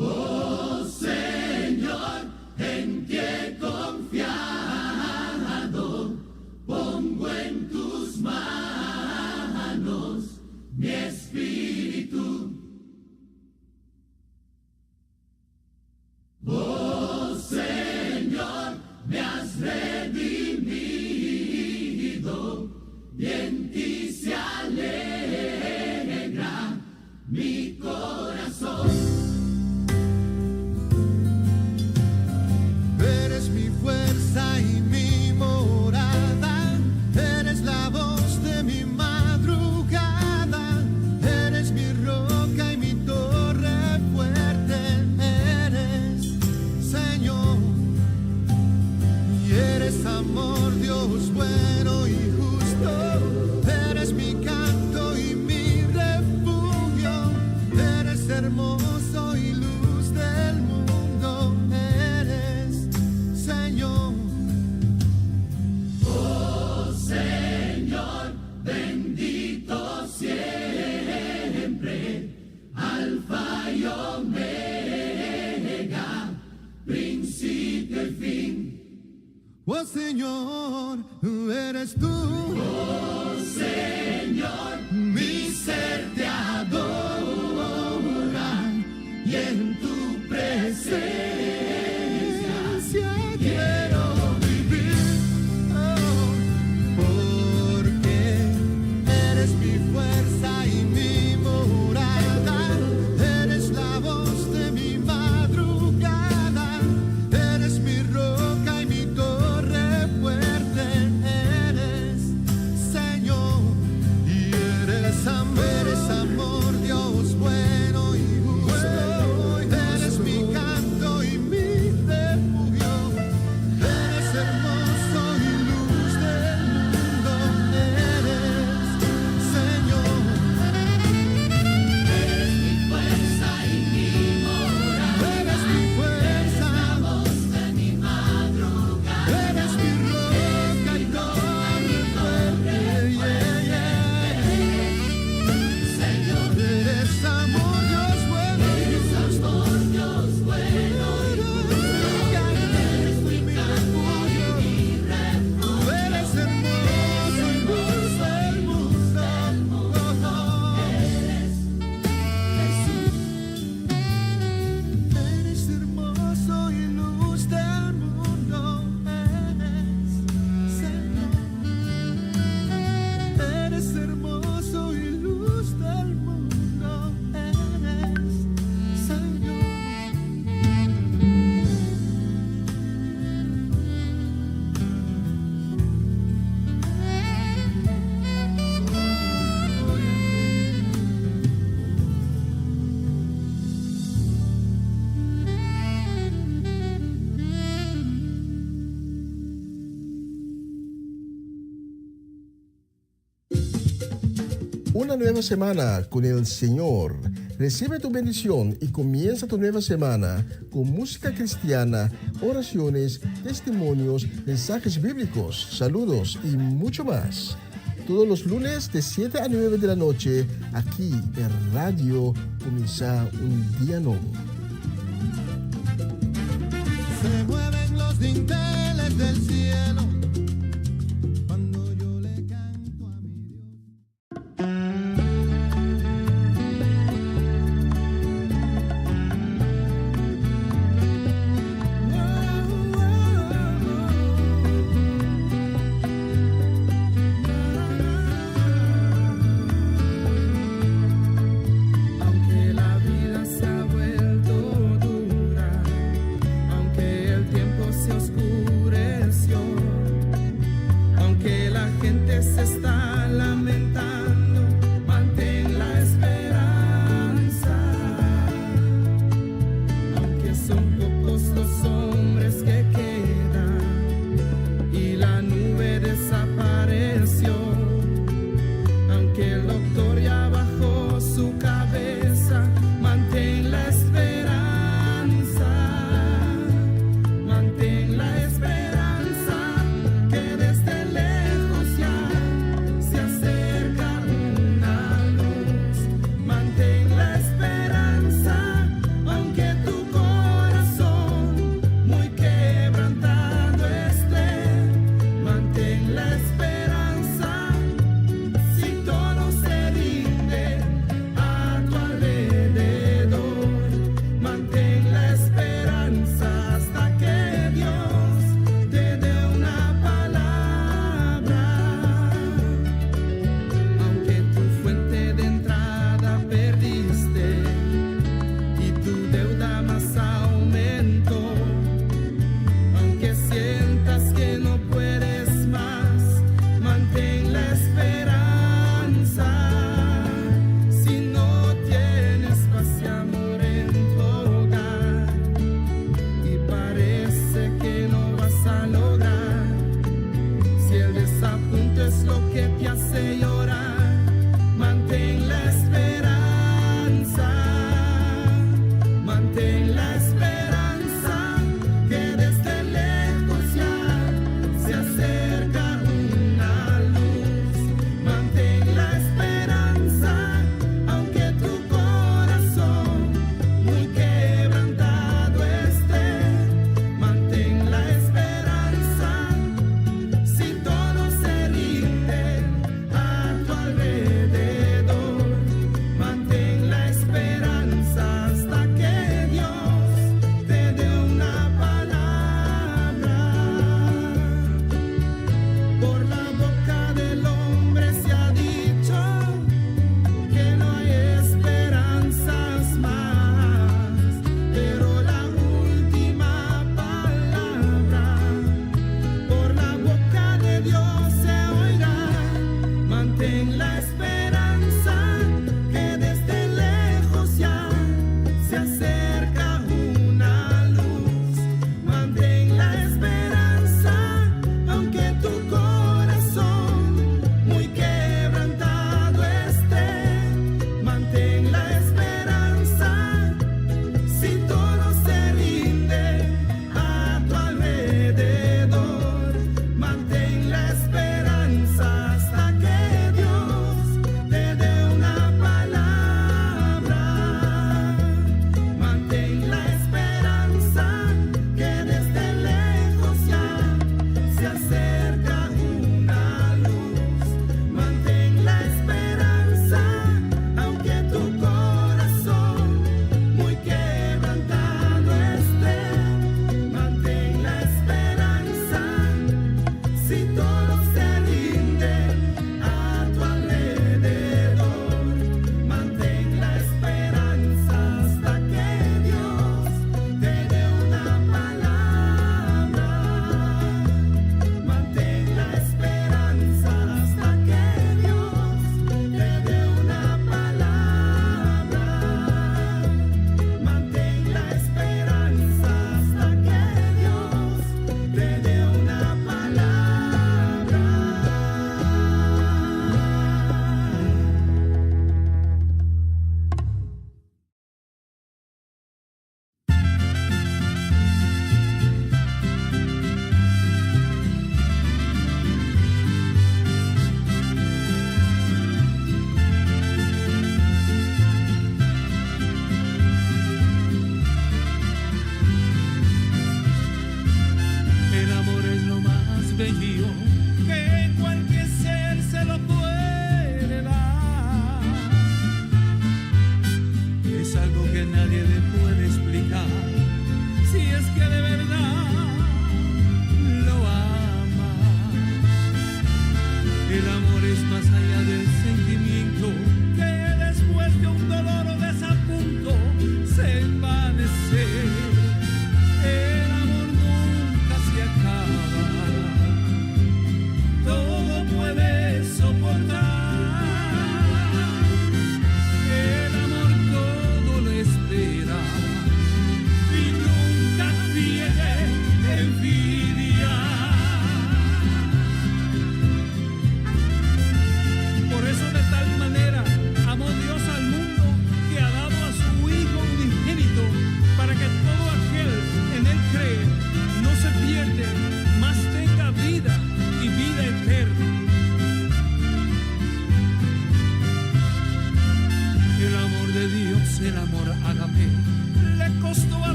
Oh Señor, en ti he confiado, pongo en tus manos mi espíritu. Oh Señor, me has redimido y en ti se alegra mi corazón. Eres mi fuerza y mi morada, eres la voz de mi madrugada, eres mi roca y mi torre fuerte, eres Señor, y eres amor, Dios bueno y justo, eres mi canto y mi refugio, eres hermoso y luz del mundo, eres Señor. Oh Señor, bendito siempre, Alfa y Omega, principio y fin. Oh Señor, eres tú. Oh Señor, mi ser te adora y en tu presencia quiero vivir. Oh, porque eres mi fuerza y mi morada, eres la voz de mi madrugada, eres mi roca y mi torre fuerte, eres Señor, y eres amor, Dios bueno y justo, eres mi canto y mi refugio, eres hermoso y luz del mundo, eres Señor. Eres mi fuerza y mi morada, Eres mi fuerza, la voz de mi madrugada, eres mi roca y toda mi fuerte, Señor, eres amor, Dios bueno y eres justo, amor, Dios bueno y eres mi refugio, refugio. eres hermoso y luz del mundo, eres hermoso y luz del mundo, eres Señor, eres hermoso y luz del mundo, eres Señor. Una nueva semana con el Señor. Recibe tu bendición y comienza tu nueva semana con música cristiana, oraciones, testimonios, mensajes bíblicos, saludos y mucho más. Todos los lunes de 7 a 9 de la noche, aquí en Radio Comienza un Día Nuevo. Se mueven los dinteles del cielo cuando yo le canto a mi Dios. Aunque la vida se ha vuelto dura, aunque el tiempo se oscureció, aunque la gente se está lamentando, mantén la esperanza. Aunque son pocos los hombres que quedan y la nube desapareció, aunque el doctor ya bajó su cabeza, mantén la esperanza, mantén la esperanza, que desde lejos ya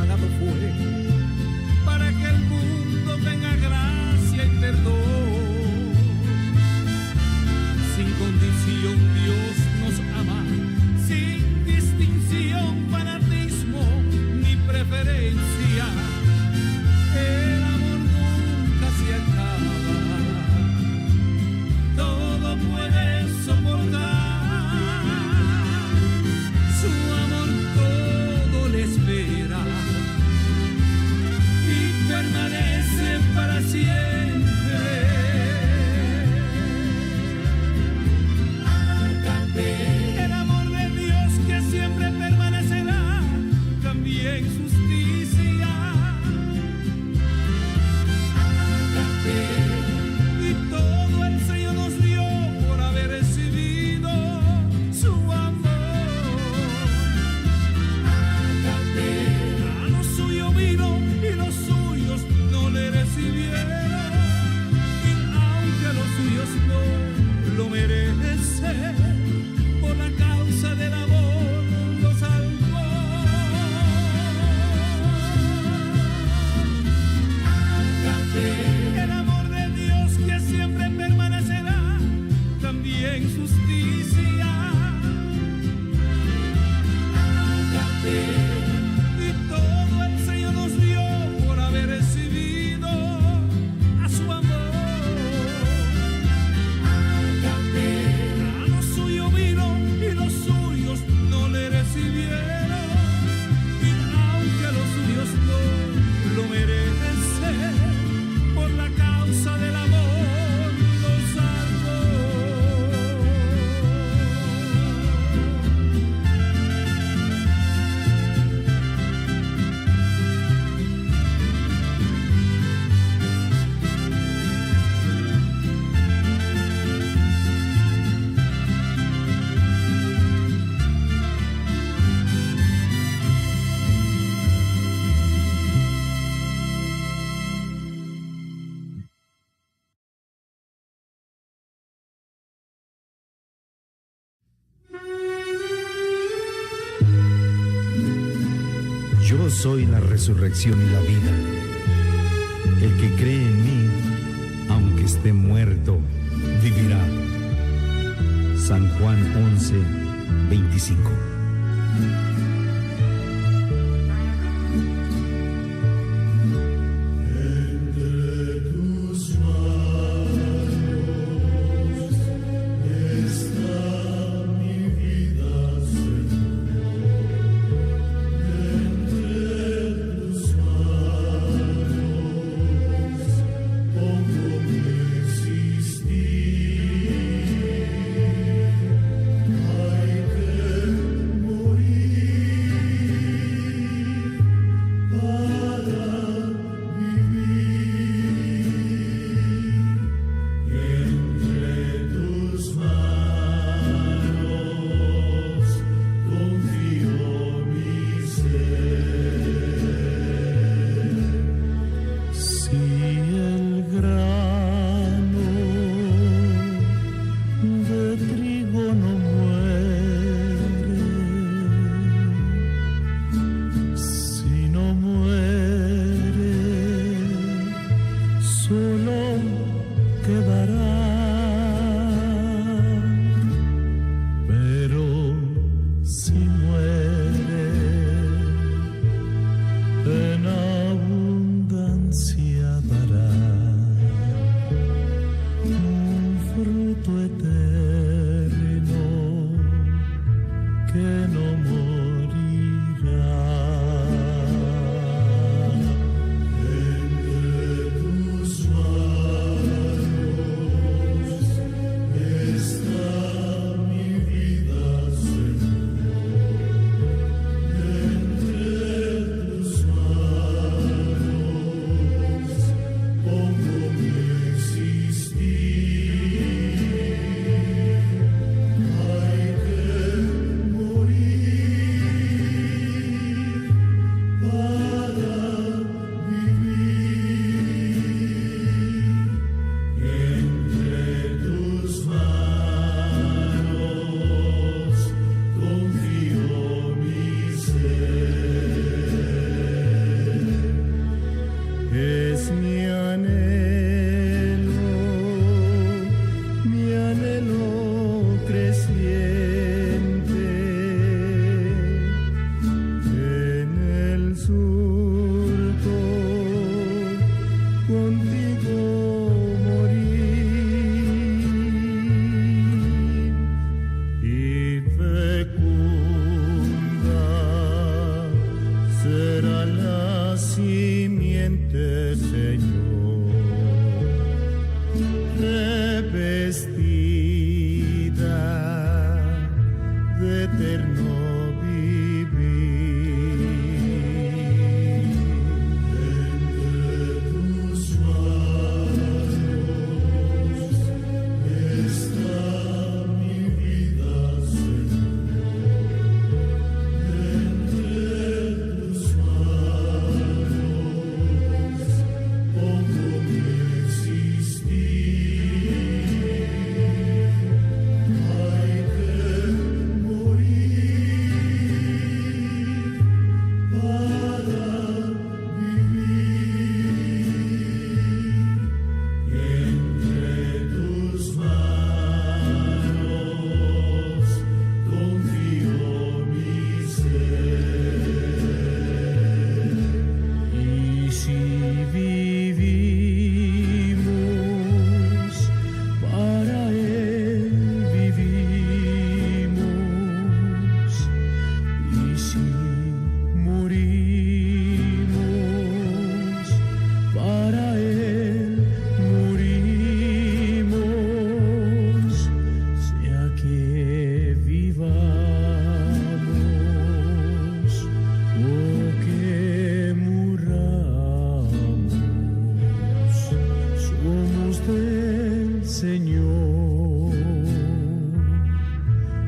pagado fue para que el mundo tenga gracia y perdón. Sin condición Dios nos ama, sin distinción, fanatismo ni preferencia. El amor nunca se acaba, todo puede soportar. Su amor todo le espera y permanece para siempre. El amor de Dios que siempre permanecerá, también justicia. Y todo el Señor nos dio por haber recibido su amor. A lo suyo vino y los suyos no le recibieron. Y aunque los suyos no lo merecen, por la causa del amor lo salvó. El amor de Dios que siempre permanecerá, también justicia. Y todo el Señor nos dio por haber recibido a su amor. A lo suyo vino y los suyos no le recibieron. Y aunque los suyos no lo merecen, por la causa del amor lo salvó. Yo soy la resurrección y la vida. El que cree en mí, aunque esté muerto, vivirá. San Juan 11:25. de eterno vivir.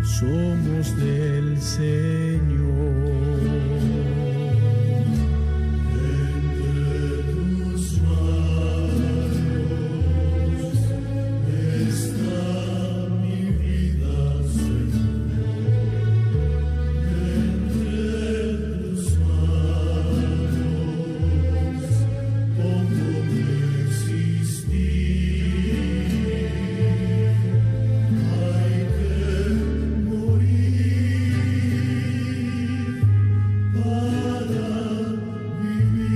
Somos del Señor. Entre tus manos está mi vida, Señor. Entre tus manos pongo mi existir. Hay que morir para vivir.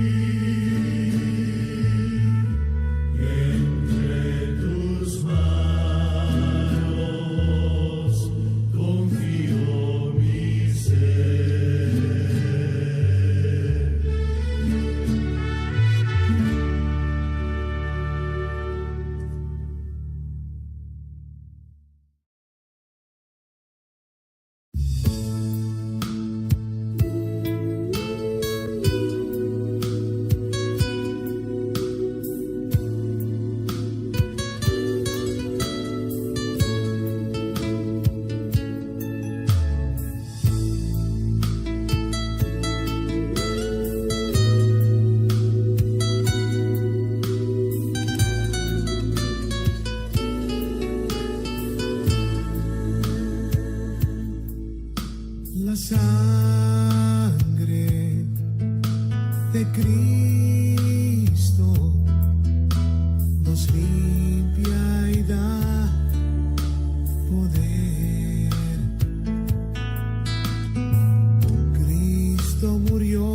Entre tus manos confío mi ser. La sangre de Cristo nos limpia y da poder. Cristo murió,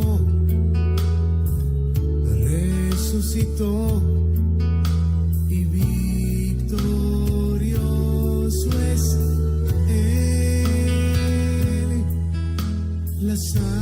resucitó y victorioso es Él. La sangre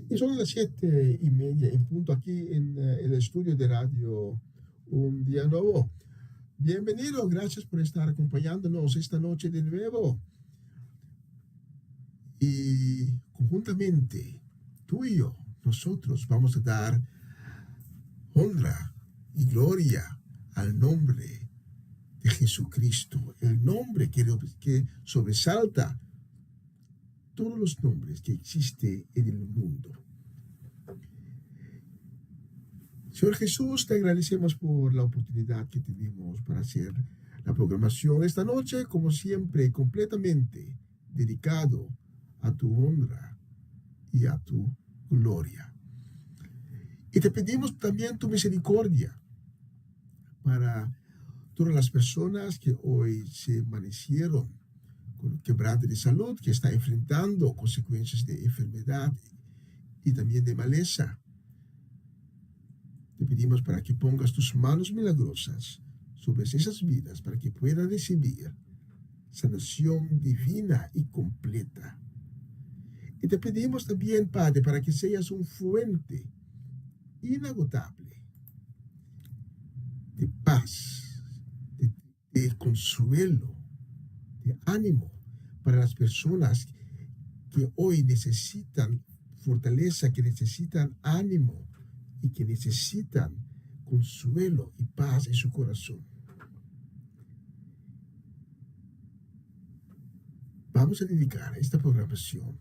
Y son las 7:30 en punto aquí en el estudio de radio Un Día Nuevo. Bienvenido, gracias por estar acompañándonos esta noche de nuevo. Y conjuntamente, tú y yo, nosotros vamos a dar honra y gloria al nombre de Jesucristo, el nombre que sobresalta todos los nombres que existen en el mundo. Señor Jesús, te agradecemos por la oportunidad que tenemos para hacer la programación esta noche, como siempre, completamente dedicado a tu honra y a tu gloria. Y te pedimos también tu misericordia para todas las personas que hoy se amanecieron con quebranto de salud, que están enfrentando consecuencias de enfermedad y también de maleza. Te pedimos para que pongas tus manos milagrosas sobre esas vidas, para que puedan recibir sanación divina y completa. Y te pedimos también, Padre, para que seas un fuente inagotable de paz, de consuelo, de ánimo para las personas que hoy necesitan fortaleza, que necesitan ánimo y que necesitan consuelo y paz en su corazón. Vamos a dedicar esta programación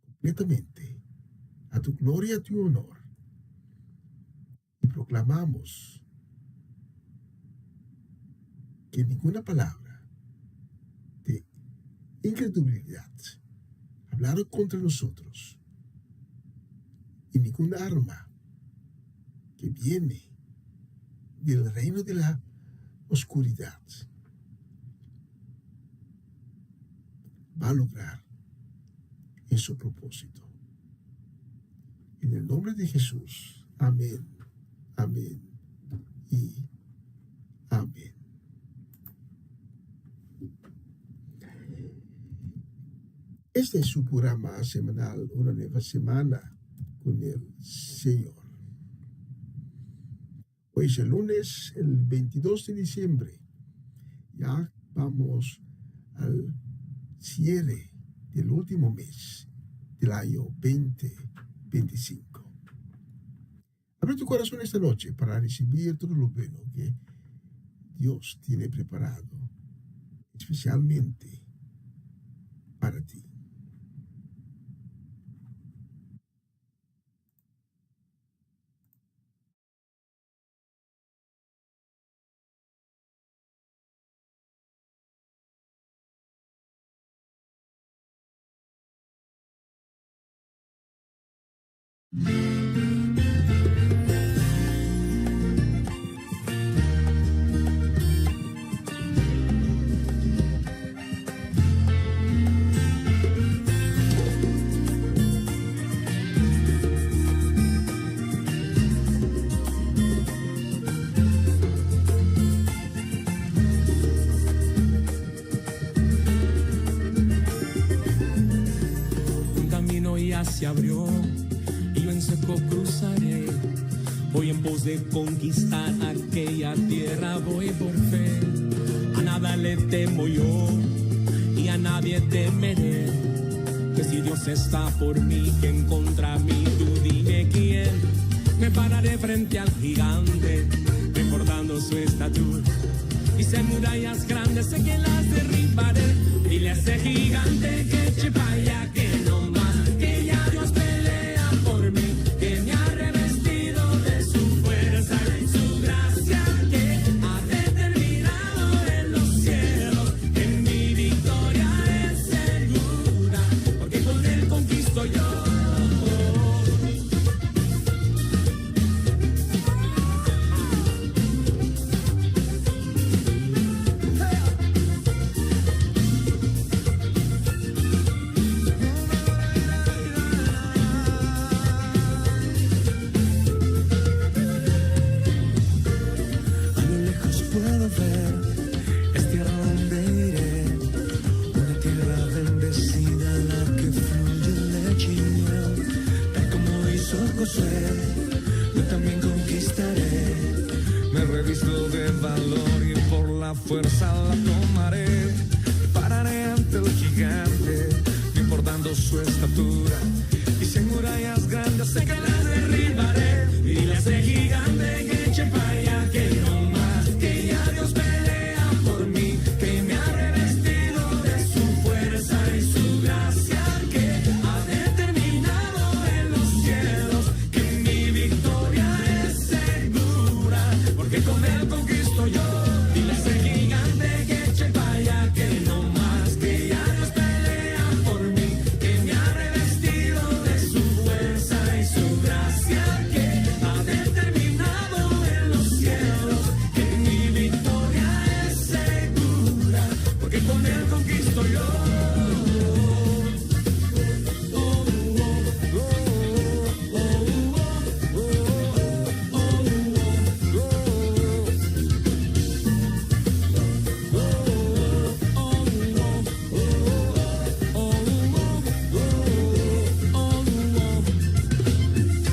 completamente a tu gloria, a tu honor, y proclamamos que ninguna palabra de incredulidad hablaron contra nosotros y ninguna arma que viene del reino de la oscuridad va a lograr en su propósito. En el nombre de Jesús, amén, amén y amén. Este es su programa semanal, Una Nueva Semana con el Señor. Hoy es el lunes, el 22 de diciembre. Ya vamos al cierre del último mes del año 2025. Abre tu corazón esta noche para recibir todo lo bueno que Dios tiene preparado, especialmente para ti. Se abrió y yo en seco cruzaré. Voy en pos de conquistar aquella tierra, voy por fe. A nada le temo yo y a nadie temeré. Que si Dios está por mí, ¿quién contra mí? Tú dime quién. Me pararé frente al gigante, recordando su estatura. Hice murallas grandes, sé que las derribaré. Dile a ese gigante que eche pa' allá, que no más. Dios pelea por mí, que me ha revestido de su fuerza y su gracia, que ha determinado en los cielos, que mi victoria es segura, porque con él conquisto yo. Josué, yo también conquistaré. Me revisto de valor y por la fuerza la tomaré. Pararé ante el gigante, no importando su estatura. Y si hay murallas grandes sé que las derribaré. Y las de gigante que eche pa' allá, que no más, que ya Dios pelea por mí, que me ha revestido de su fuerza y su gracia, que ha determinado en los cielos que mi victoria es segura, porque con él conquisto yo. Y las de gigante que eche pa' allá, que no más, que ya Dios pelea por mí, que me ha revestido de su fuerza y su gracia, que ha determinado en los cielos que mi victoria es segura, porque con él conquisto yo.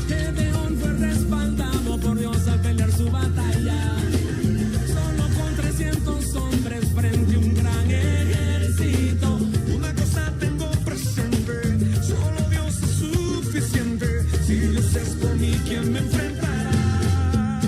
Gedeón fue respaldado por Dios al pelear su batalla, solo con 300 hombres frente a un gran ejército. Una cosa tengo presente, solo Dios es suficiente. Si Dios es por mí, ¿quién me enfrentará?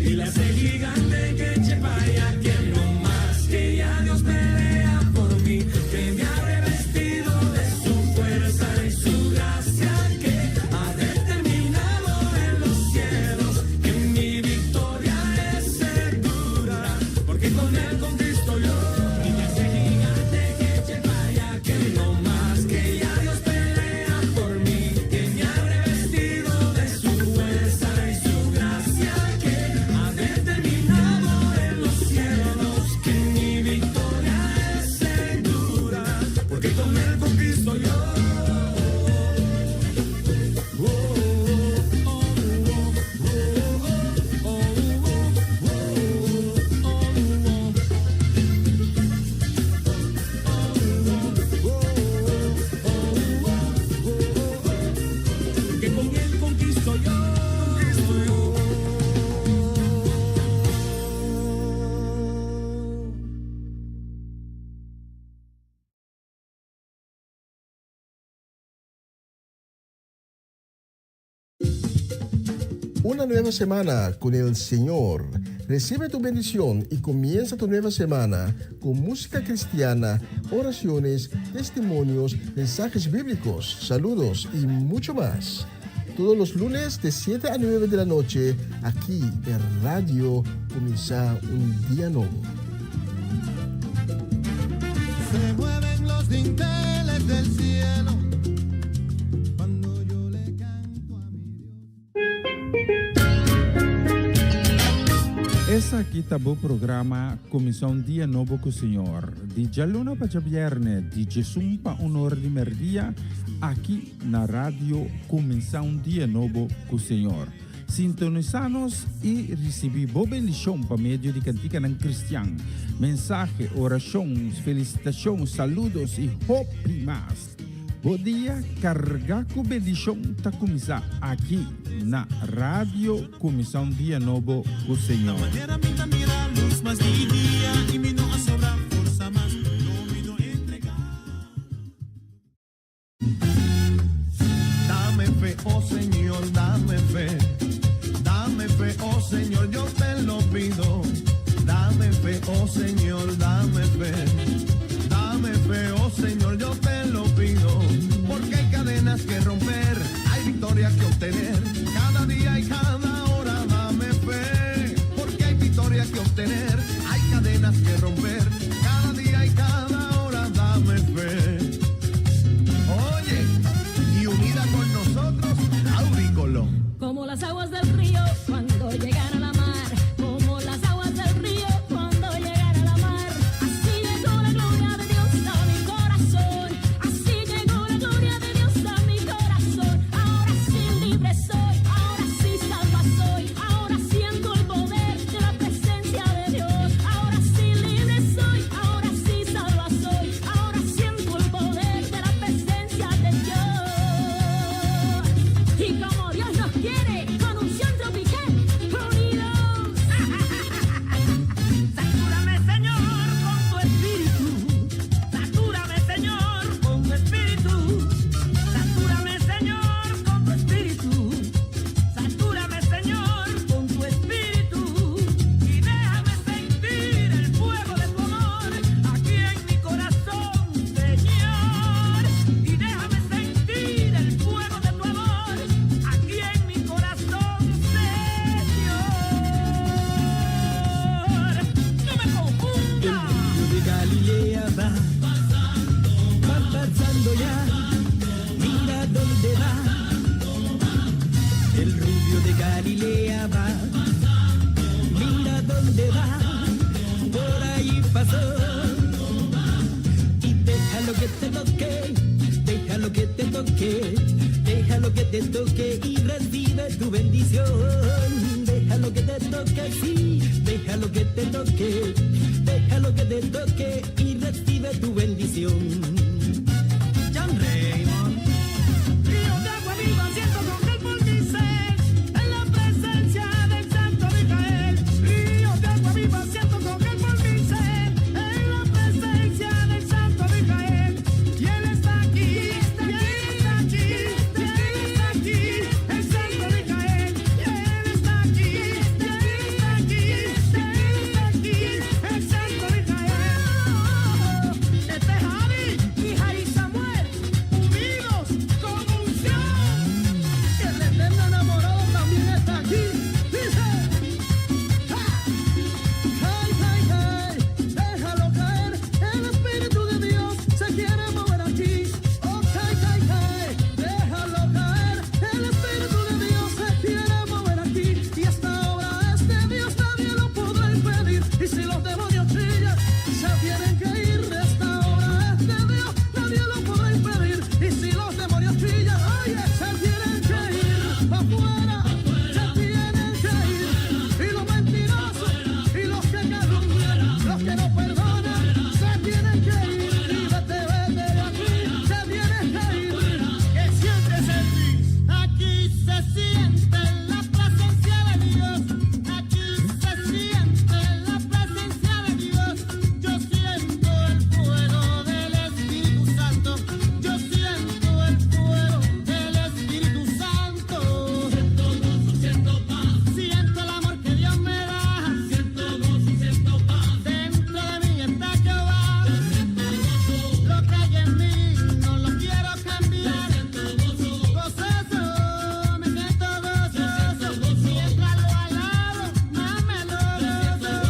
Y la hace gigante que eche pa' allá, que no más, que ya Dios pelea por mí, que me ha revestido de su fuerza y su gracia, que ha determinado en los cielos que mi victoria es segura, porque con él conquisto yo. Y la hace gigante que eche pa' allá, que no más, que ya Dios pelea por mí, que me ha revestido de su fuerza y su gracia, que ha determinado en los cielos que mi victoria es segura, porque con él conquisto yo. Que con él conquisto yo. Una nueva semana con el Señor. Recibe tu bendición y comienza tu nueva semana con música cristiana, oraciones, testimonios, mensajes bíblicos, saludos y mucho más. Todos los lunes de 7 a 9 de la noche, aquí en Radio Comienza un Día Nuevo. Se mueven los dinteles del cielo cuando yo le canto a mi Dios. Essa aqui tá o programa Comissão Dia Novo com o Senhor. De Jaluna para Viernes, de Jesus para Honor de Merdia, aqui na rádio Comissão Dia Novo com o Senhor. Sintonizanos e recebi boa bendição para meio de cantica ng Cristian. Mensagem, orações, felicitações, saludos e hope mais. Bom dia, carga com bendição tá começar aqui na rádio Comissão Dia Novo com o Senhor. Mañana pinta mira luz más día y mi no sobra fuerza más no me no entregar. Dame fe, oh Señor, dame fe. Dame fe, oh Señor, yo te lo pido. Dame fe, oh Señor, dame fe. Dame fe, oh Señor, yo te lo pido. Porque hay cadenas que romper, hay victorias que obtener. Cada día y cada hora dame fe. Porque hay victorias que obtener, hay cadenas que romper. Cada día y cada hora dame fe. Oye, y unida con nosotros, Lauri Colón. Como las aguas del río cuando llegan a la mar, como las aguas del río cuando llegan a la mar. Así llegó la gloria de Dios a mi corazón, así llegó la gloria de Dios a mi corazón. Ahora sí libre soy, ahora sí salvo Galilea va, mira dónde va, por ahí pasó. Y déjalo que te toque, déjalo que te toque, déjalo que te toque y recibe tu bendición. Déjalo que te toque, sí, déjalo que te toque, déjalo que te toque y recibe tu bendición. John Raymond. Río de agua viva siento correr por mi ser, en la presencia del Santo Micael. Río de agua viva siento correr por mi ser, en la presencia del Santo Micael. Y él está aquí, y él está aquí, y él está aquí, el Santo Micael. Y él está aquí, y él está aquí, y él está aquí, el Santo Micael. Este es Javi y Jai Samuel, unidos con unción. Y el eterno enamorado también está aquí. Dice: ¡Hey, hey, hey! Déjalo caer, el Espíritu de Dios se quiere mover aquí. ¡Oh, hey, hey, hey! Déjalo caer, el Espíritu de Dios se quiere mover aquí. Y esta obra es de Dios, nadie lo podrá impedir. Y si los demonios chillan, se tienen que ir. Esta obra es de Dios, nadie lo podrá impedir. Y si los demonios chillan, oye, se tienen que ir afuera, se tienen que ir. Y los mentirosos y los que calumnian, los que no perdonan, se tienen que ir. Y vete, vete de aquí, se tienen que ir. ¿Qué sientes, Elvis? Aquí se siente la presencia de Dios. Aquí se siente la presencia de Dios. Yo siento el fuego del Espíritu Santo. Yo siento el fuego del Espíritu Santo. Siento gozo, siento paz. Siento el amor que Dios me da. Siento gozo, siento paz. Dentro de mí está Jehová. Siento gozo. Lo que hay en mí no lo quiero cambiar. Siento gozo. Gozoso, me siento gozoso. Mientras lo alabo, más me lo gozo.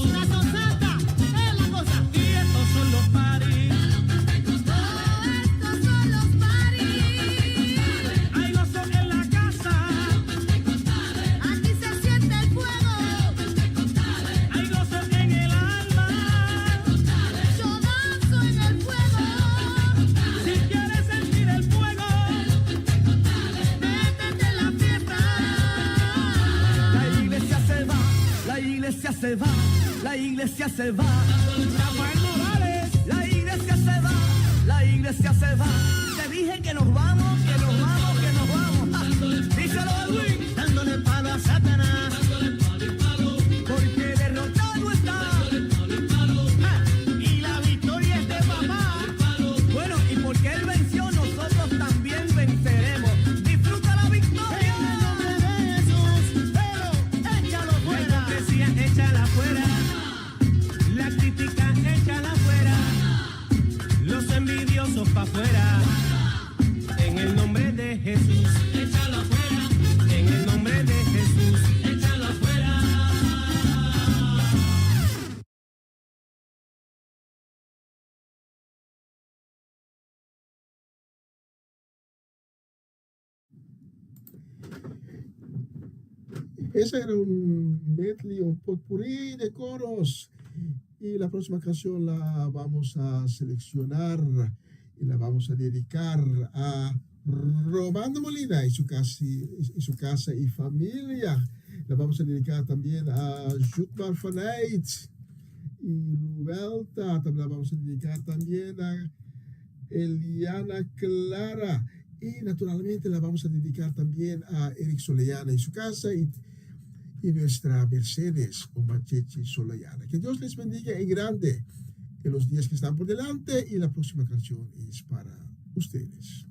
Una sonsata es la cosa. Y estos son los paris. Estos son los paris. Hay gozo en la casa. Aquí se siente el fuego. Hay gozo en el alma. Yo danzo en el fuego. Si quieres sentir el fuego, métete en la fiesta. La iglesia se va, la iglesia se va, la iglesia se va. Rafael Morales. La iglesia se va, la iglesia se va. Te dije que nos vamos, que nos vamos, que nos vamos. Díselo, Edwin. Dándole palo a Satanás. Porque derrotado está. Y la victoria es de papá. Bueno, y porque él venció, nosotros también venceremos. Disfruta la victoria. En el nombre de Jesús. Pero échalo La fuera. hipocresía, échala fuera. La crítica, échala fuera. Los envidiosos pa' afuera. En el nombre de Jesús. Échalo fuera. En el nombre de Jesús. Échalo fuera. Ese era un medley, un potpourri de coros. Y la próxima canción la vamos a seleccionar y la vamos a dedicar a Romano Molina y su casa y familia. La vamos a dedicar también a Jutmar Fanait y Rubelta. También la vamos a dedicar también a Eliana Clara. Y naturalmente la vamos a dedicar también a Eric Soleana y su casa y nuestra Mercedes o Machechi Soleana. Que Dios les bendiga en grande en los días que están por delante, y la próxima canción es para ustedes.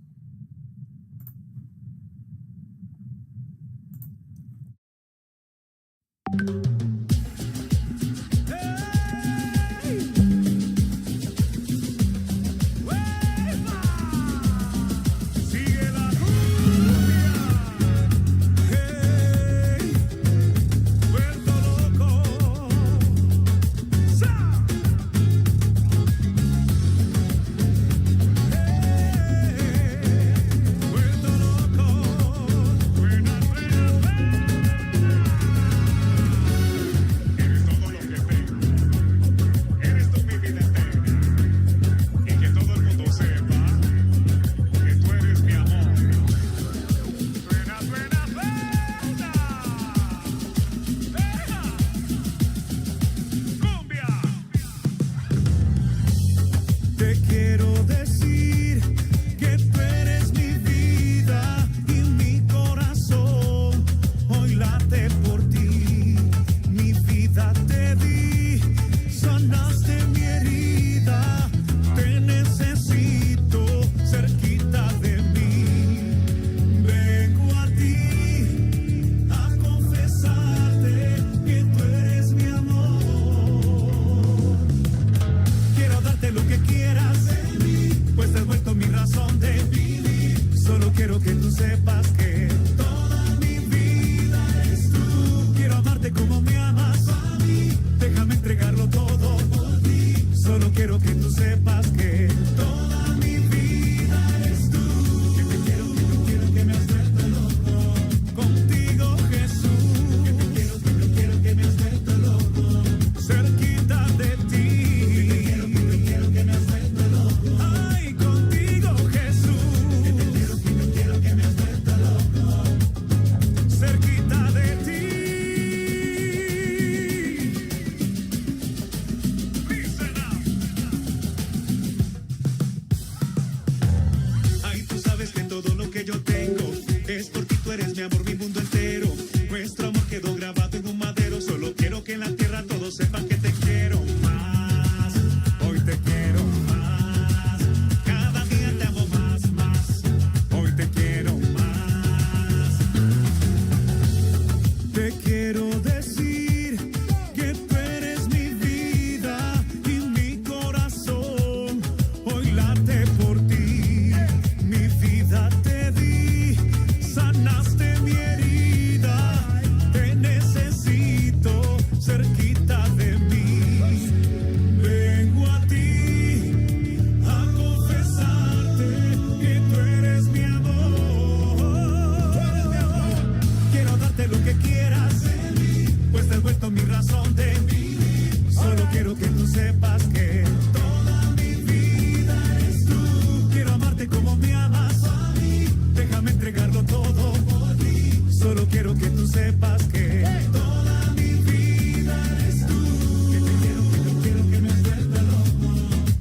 Sigue la cumbia. Hey, vuelto loco. Sa. Hey, razón de vivir. Solo quiero que tú sepas que toda mi vida eres tú. Quiero amarte como me amas a mí. Déjame entregarlo todo por ti. Solo quiero que tú sepas que toda mi vida eres tú. Que te quiero, que me has vuelto loco. Contigo, Jesús. Que te quiero, que me has vuelto loco. Cerquita de ti. Que te quiero, que me has vuelto loco. Ay, contigo, Jesús. Que te quiero, que me has vuelto loco. Cerquita de ti. Ay, tú sabes que todo lo que yo tengo es por ti, tú eres mi amor, mi mundo entero. Nuestro amor quedó grabado en un madero. Solo quiero que en la tierra todos sepan que te quiero más. Hoy te quiero más. Cada día te amo más, más. Hoy te quiero más. Te quiero decir que tú eres mi vida y mi corazón hoy late por ti. Mi vida te di, sanaste mi herida. Te necesito cerquita de mí. Vengo a ti a confesarte que tú eres mi amor. Quiero darte lo que quieras de mí, pues te has vuelto mi razón de vivir. Solo quiero que tú sepas que toda mi vida eres tú. Quiero amarte como me amas a mí. Déjame entregarlo todo por ti. Solo quiero que tú sepas que toda mi vida eres tú. Que te quiero, que me has vuelto loco.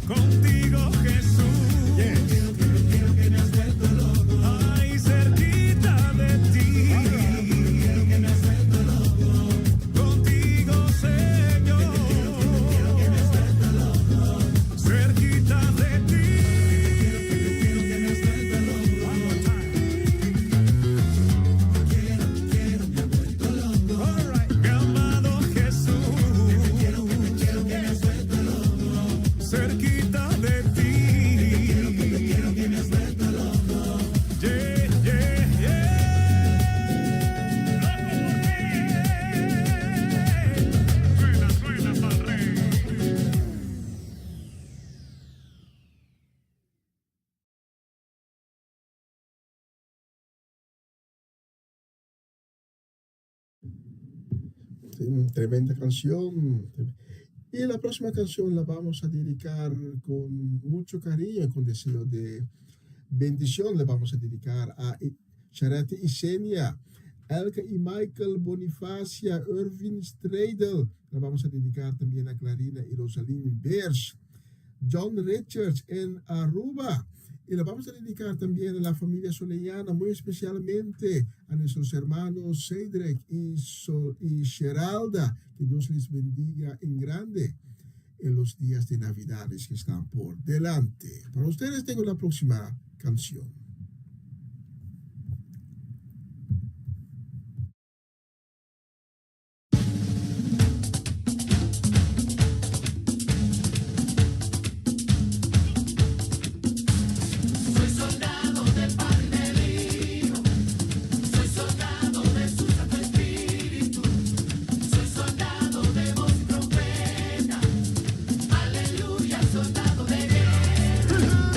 Contigo, Jesús. Que te quiero, que me has vuelto loco. Ay, cerquita de ti. Que me has vuelto loco. Contigo, Señor. Que me has vuelto loco. Cerquita de ti. Que me has vuelto loco. One more time. Quiero, me ha vuelto loco. All right. Mi amado Jesús. Que me has vuelto loco. Cerquita de ti. Que me has vuelto loco. Yeah, yeah, yeah. Suena, padre. Sí, tremenda canción. Y la próxima canción la vamos a dedicar con mucho cariño y con deseo de bendición. Le vamos a dedicar a Charette Isenia, Elke y Michael Bonifacia, Irvin Streidel. La vamos a dedicar también a Clarina y Rosaline Beers, John Richards en Aruba. Y la vamos a dedicar también a la familia soleyana, muy especialmente a nuestros hermanos Cedric y Geralda. Que Dios les bendiga en grande en los días de Navidades que están por delante. Para ustedes tengo la próxima canción. Aleluya, soldado de guerra.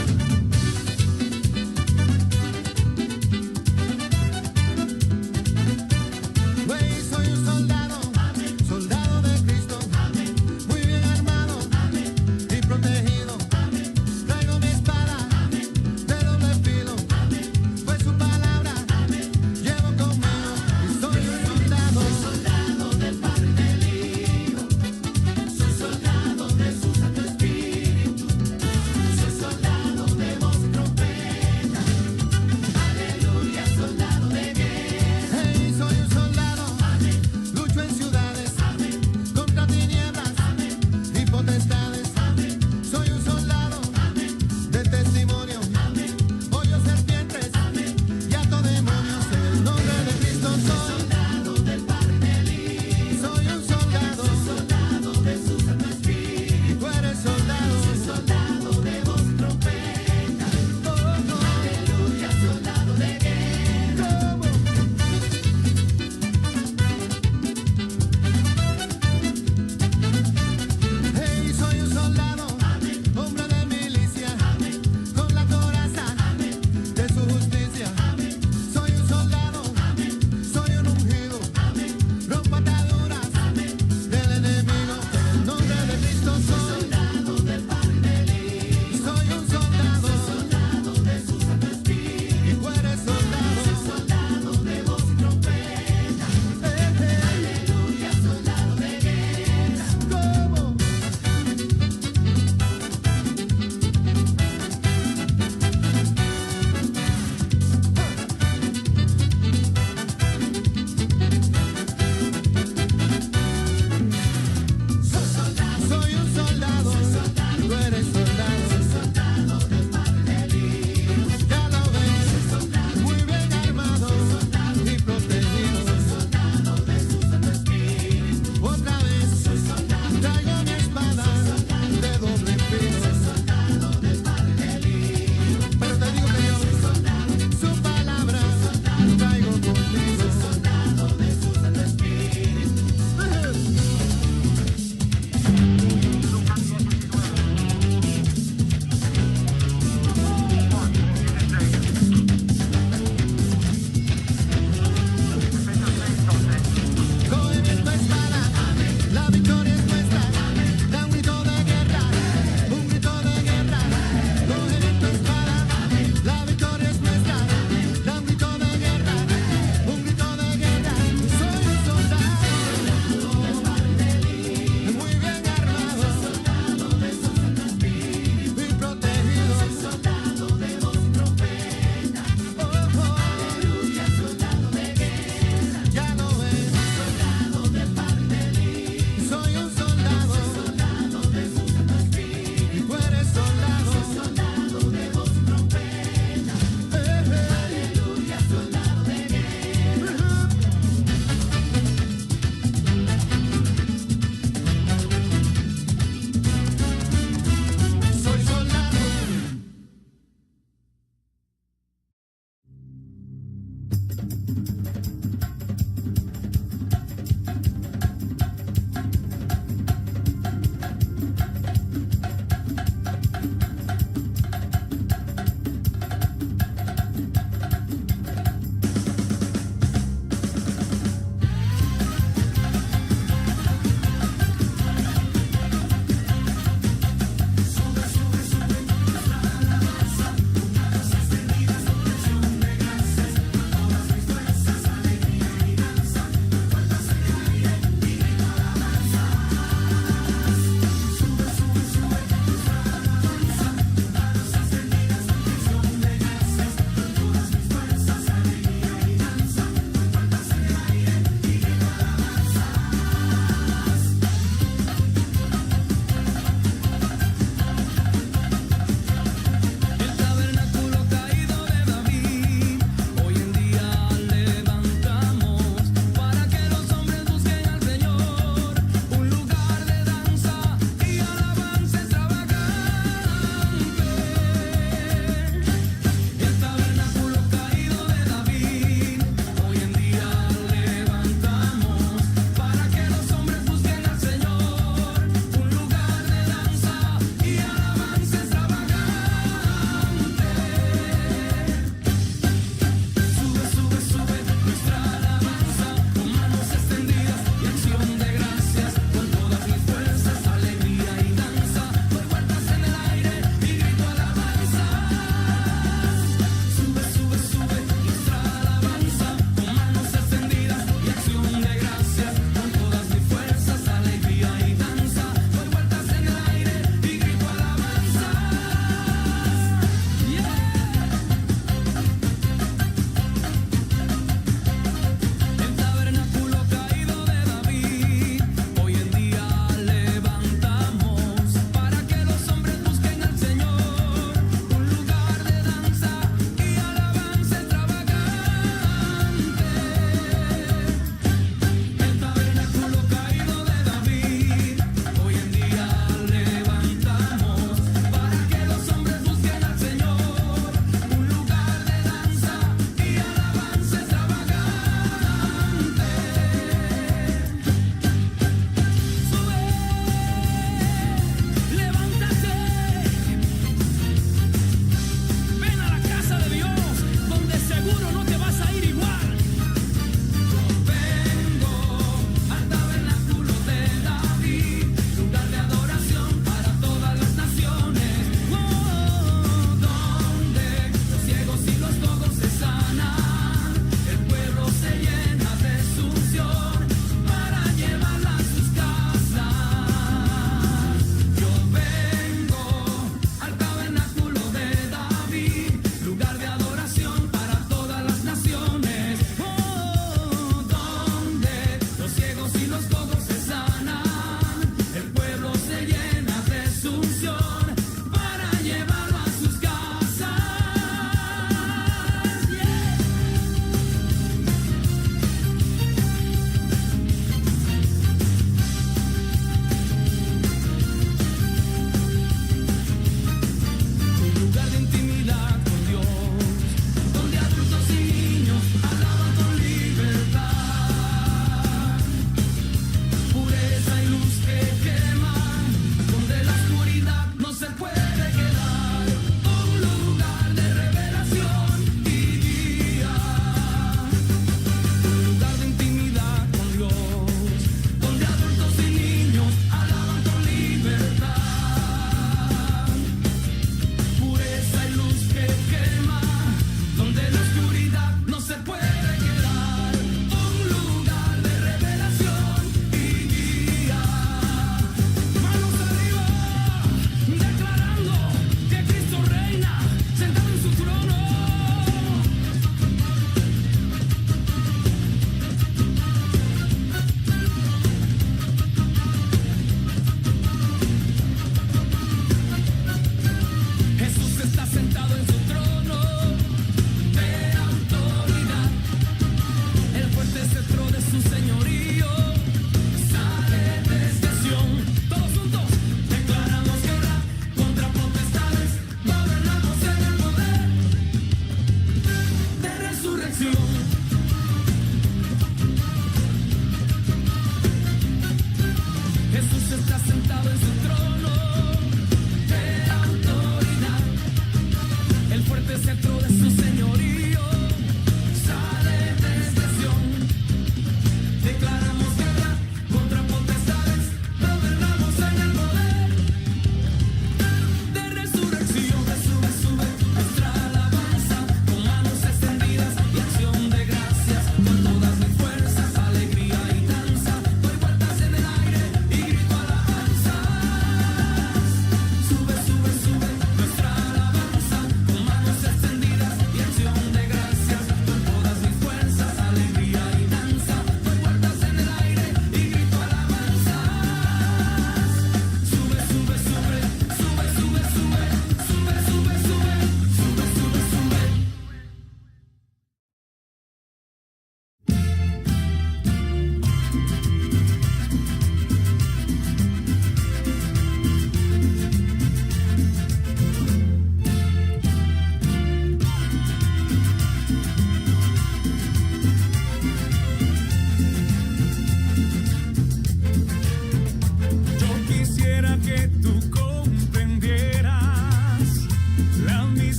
Todas las historias son de gracias, todas las historias se salen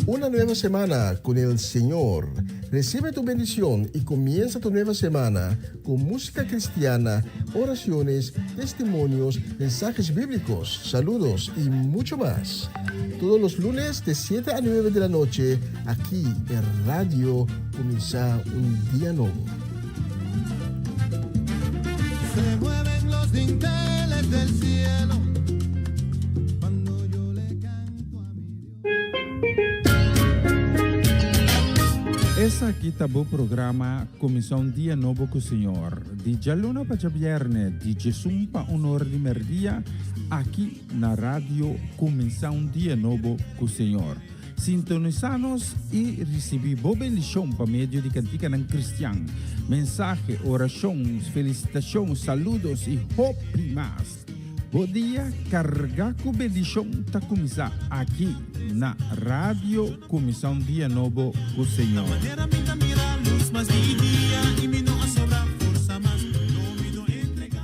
Una nueva semana con el Señor. Recibe tu bendición y comienza tu nueva semana con música cristiana, oraciones, testimonios, mensajes bíblicos, saludos y mucho más. Todos los lunes de 7 a 9 de la noche, aquí en Radio Comienza un Día Nuevo. Se mueven los dinteles del cielo cuando yo le canto a mi Dios. Essa aqui tá o programa Comissão Dia Novo com o Senhor. De Jaluna para Viernes, de Jesus para Honor de Merdia, aqui na rádio Comissão Dia Novo com o Senhor. Sintonizanos e recebi boa bendição para meio de cantiga não cristã. Mensagem, orações, felicitações, saludos e hope mais. Bom dia, carregar com bendição tá começar aqui na rádio Comissão Dia Novo com o Senhor. Mañana pinta mira luz más día y mi no sobra fuerza más no me do entregar.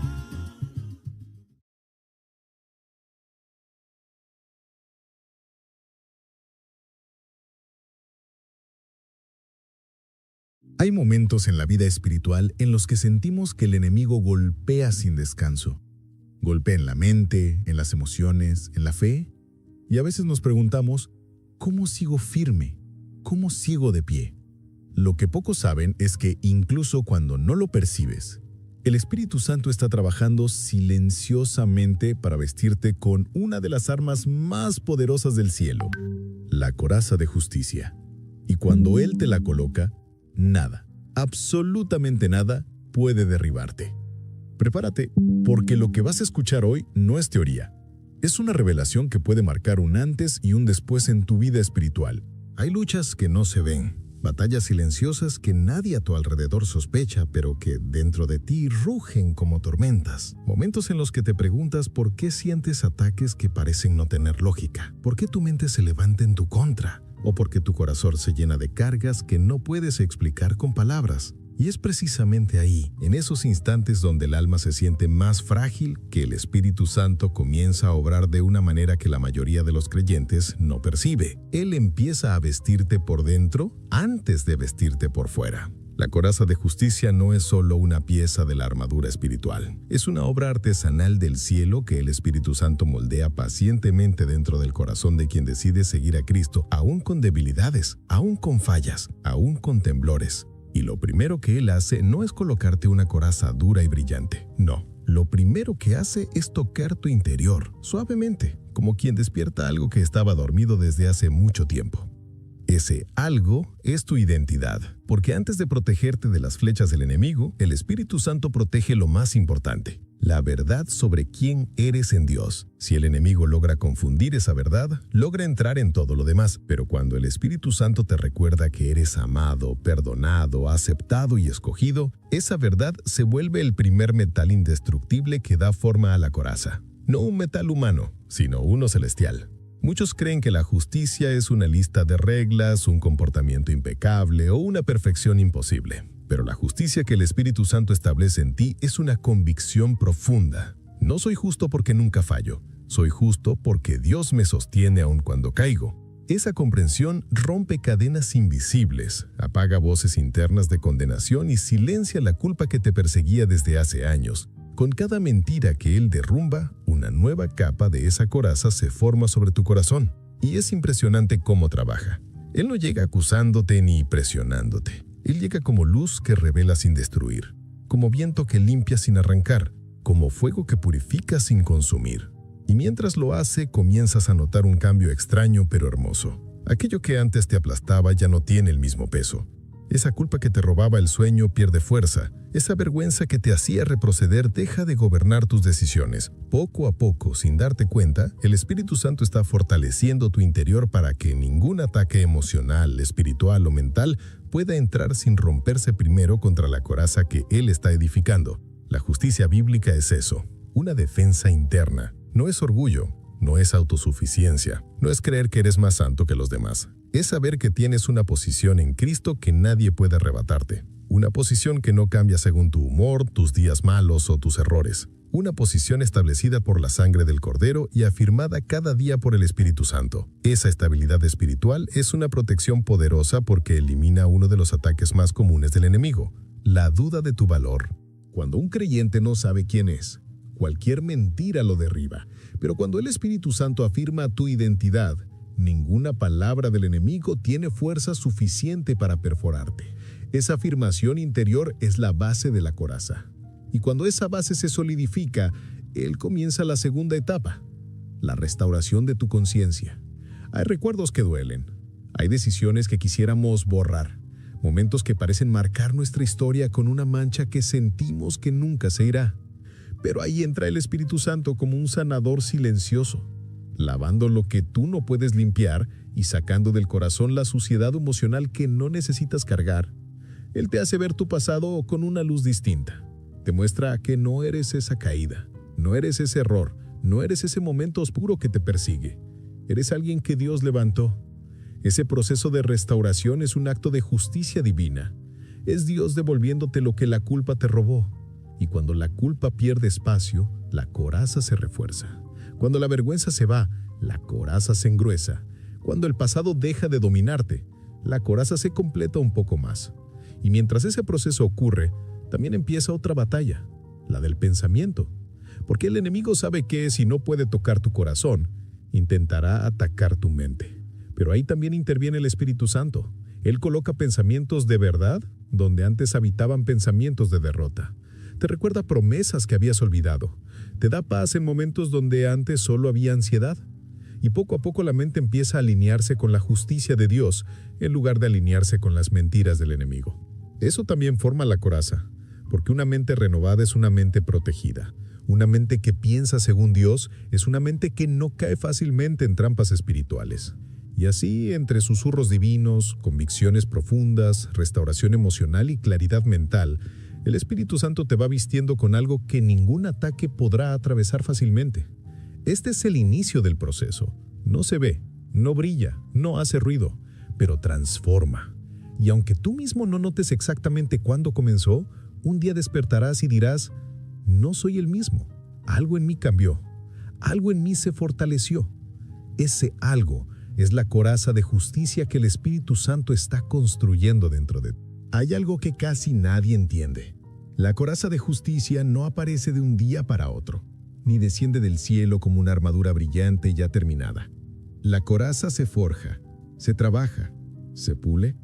Hay momentos en la vida espiritual en los que sentimos que el enemigo golpea sin descanso. Golpea en la mente, en las emociones, en la fe. Y a veces nos preguntamos, ¿cómo sigo firme? ¿Cómo sigo de pie? Lo que pocos saben es que incluso cuando no lo percibes, el Espíritu Santo está trabajando silenciosamente para vestirte con una de las armas más poderosas del cielo, la coraza de justicia. Y cuando Él te la coloca, nada, absolutamente nada, puede derribarte. Prepárate, porque lo que vas a escuchar hoy no es teoría. Es una revelación que puede marcar un antes y un después en tu vida espiritual. Hay luchas que no se ven, batallas silenciosas que nadie a tu alrededor sospecha, pero que dentro de ti rugen como tormentas. Momentos en los que te preguntas por qué sientes ataques que parecen no tener lógica, por qué tu mente se levanta en tu contra, o porque tu corazón se llena de cargas que no puedes explicar con palabras. Y es precisamente ahí, en esos instantes donde el alma se siente más frágil, que el Espíritu Santo comienza a obrar de una manera que la mayoría de los creyentes no percibe. Él empieza a vestirte por dentro antes de vestirte por fuera. La coraza de justicia no es solo una pieza de la armadura espiritual. Es una obra artesanal del cielo que el Espíritu Santo moldea pacientemente dentro del corazón de quien decide seguir a Cristo, aún con debilidades, aún con fallas, aún con temblores. Y lo primero que Él hace no es colocarte una coraza dura y brillante. No, lo primero que hace es tocar tu interior, suavemente, como quien despierta algo que estaba dormido desde hace mucho tiempo. Ese algo es tu identidad, porque antes de protegerte de las flechas del enemigo, el Espíritu Santo protege lo más importante, la verdad sobre quién eres en Dios. Si el enemigo logra confundir esa verdad, logra entrar en todo lo demás, pero cuando el Espíritu Santo te recuerda que eres amado, perdonado, aceptado y escogido, esa verdad se vuelve el primer metal indestructible que da forma a la coraza. No un metal humano, sino uno celestial. Muchos creen que la justicia es una lista de reglas, un comportamiento impecable o una perfección imposible. Pero la justicia que el Espíritu Santo establece en ti es una convicción profunda. No soy justo porque nunca fallo. Soy justo porque Dios me sostiene aun cuando caigo. Esa comprensión rompe cadenas invisibles, apaga voces internas de condenación y silencia la culpa que te perseguía desde hace años. Con cada mentira que Él derrumba, una nueva capa de esa coraza se forma sobre tu corazón. Y es impresionante cómo trabaja. Él no llega acusándote ni presionándote. Él llega como luz que revela sin destruir, como viento que limpia sin arrancar, como fuego que purifica sin consumir. Y mientras lo hace, comienzas a notar un cambio extraño pero hermoso. Aquello que antes te aplastaba ya no tiene el mismo peso. Esa culpa que te robaba el sueño pierde fuerza. Esa vergüenza que te hacía retroceder deja de gobernar tus decisiones. Poco a poco, sin darte cuenta, el Espíritu Santo está fortaleciendo tu interior para que ningún ataque emocional, espiritual o mental pueda entrar sin romperse primero contra la coraza que Él está edificando. La justicia bíblica es eso, una defensa interna. No es orgullo, no es autosuficiencia, no es creer que eres más santo que los demás. Es saber que tienes una posición en Cristo que nadie puede arrebatarte. Una posición que no cambia según tu humor, tus días malos o tus errores. una posición establecida por la sangre del Cordero y afirmada cada día por el Espíritu Santo. Esa estabilidad espiritual es una protección poderosa porque elimina uno de los ataques más comunes del enemigo, la duda de tu valor. Cuando un creyente no sabe quién es, cualquier mentira lo derriba, pero cuando el Espíritu Santo afirma tu identidad, ninguna palabra del enemigo tiene fuerza suficiente para perforarte. Esa afirmación interior es la base de la coraza. Y cuando esa base se solidifica, él comienza la segunda etapa, la restauración de tu conciencia. Hay recuerdos que duelen, hay decisiones que quisiéramos borrar, momentos que parecen marcar nuestra historia con una mancha que sentimos que nunca se irá. Pero ahí entra el Espíritu Santo como un sanador silencioso, lavando lo que tú no puedes limpiar y sacando del corazón la suciedad emocional que no necesitas cargar. Él te hace ver tu pasado con una luz distinta. Te muestra que no eres esa caída, no eres ese error, no eres ese momento oscuro que te persigue. Eres alguien que Dios levantó. Ese proceso de restauración es un acto de justicia divina. Es Dios devolviéndote lo que la culpa te robó. Y cuando la culpa pierde espacio, la coraza se refuerza. Cuando la vergüenza se va, la coraza se engruesa. Cuando el pasado deja de dominarte, la coraza se completa un poco más. Y mientras ese proceso ocurre, también empieza otra batalla, la del pensamiento. Porque el enemigo sabe que si no puede tocar tu corazón, intentará atacar tu mente. Pero ahí también interviene el Espíritu Santo. Él coloca pensamientos de verdad donde antes habitaban pensamientos de derrota. Te recuerda promesas que habías olvidado. Te da paz en momentos donde antes solo había ansiedad. Y poco a poco la mente empieza a alinearse con la justicia de Dios en lugar de alinearse con las mentiras del enemigo. Eso también forma la coraza. Porque una mente renovada es una mente protegida. Una mente que piensa según Dios es una mente que no cae fácilmente en trampas espirituales. Y así, entre susurros divinos, convicciones profundas, restauración emocional y claridad mental, el Espíritu Santo te va vistiendo con algo que ningún ataque podrá atravesar fácilmente. Este es el inicio del proceso. No se ve, no brilla, no hace ruido, pero transforma. Y aunque tú mismo no notes exactamente cuándo comenzó, un día despertarás y dirás, no soy el mismo, algo en mí cambió, algo en mí se fortaleció. Ese algo es la coraza de justicia que el Espíritu Santo está construyendo dentro de ti. Hay algo que casi nadie entiende. La coraza de justicia no aparece de un día para otro, ni desciende del cielo como una armadura brillante ya terminada. La coraza se forja, se trabaja, se pule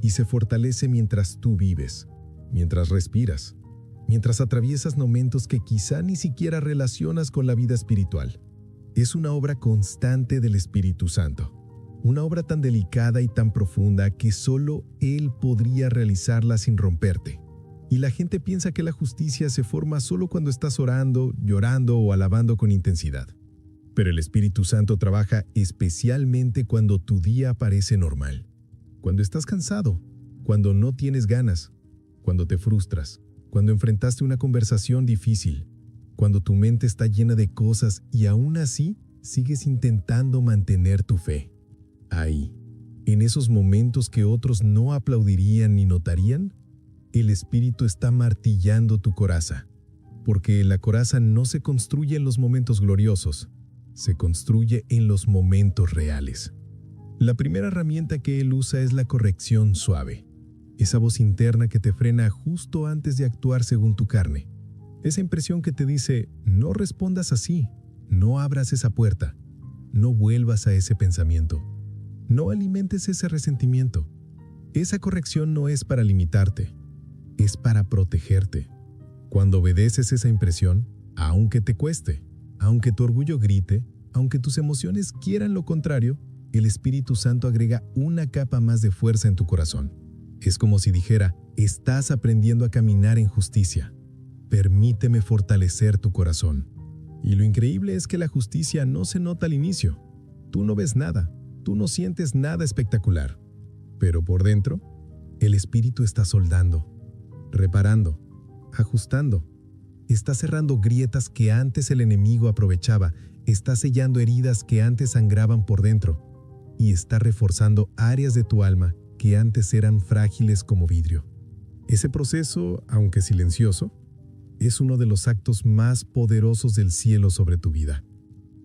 y se fortalece mientras tú vives, mientras respiras, mientras atraviesas momentos que quizá ni siquiera relacionas con la vida espiritual. Es una obra constante del Espíritu Santo, una obra tan delicada y tan profunda que solo Él podría realizarla sin romperte. Y la gente piensa que la justicia se forma solo cuando estás orando, llorando o alabando con intensidad. Pero el Espíritu Santo trabaja especialmente cuando tu día parece normal, cuando estás cansado, cuando no tienes ganas, cuando te frustras, cuando enfrentaste una conversación difícil, cuando tu mente está llena de cosas y aún así sigues intentando mantener tu fe. Ahí, en esos momentos que otros no aplaudirían ni notarían, el Espíritu está martillando tu coraza, porque la coraza no se construye en los momentos gloriosos, se construye en los momentos reales. La primera herramienta que Él usa es la corrección suave, esa voz interna que te frena justo antes de actuar según tu carne. Esa impresión que te dice, no respondas así, no abras esa puerta, no vuelvas a ese pensamiento, no alimentes ese resentimiento. Esa corrección no es para limitarte, es para protegerte. Cuando obedeces esa impresión, aunque te cueste, aunque tu orgullo grite, aunque tus emociones quieran lo contrario, el Espíritu Santo agrega una capa más de fuerza en tu corazón. Es como si dijera, estás aprendiendo a caminar en justicia. Permíteme fortalecer tu corazón. Y lo increíble es que la justicia no se nota al inicio. Tú no ves nada, tú no sientes nada espectacular. Pero por dentro, el Espíritu está soldando, reparando, ajustando. Está cerrando grietas que antes el enemigo aprovechaba, está sellando heridas que antes sangraban por dentro y está reforzando áreas de tu alma que antes eran frágiles como vidrio. Ese proceso, aunque silencioso, es uno de los actos más poderosos del cielo sobre tu vida.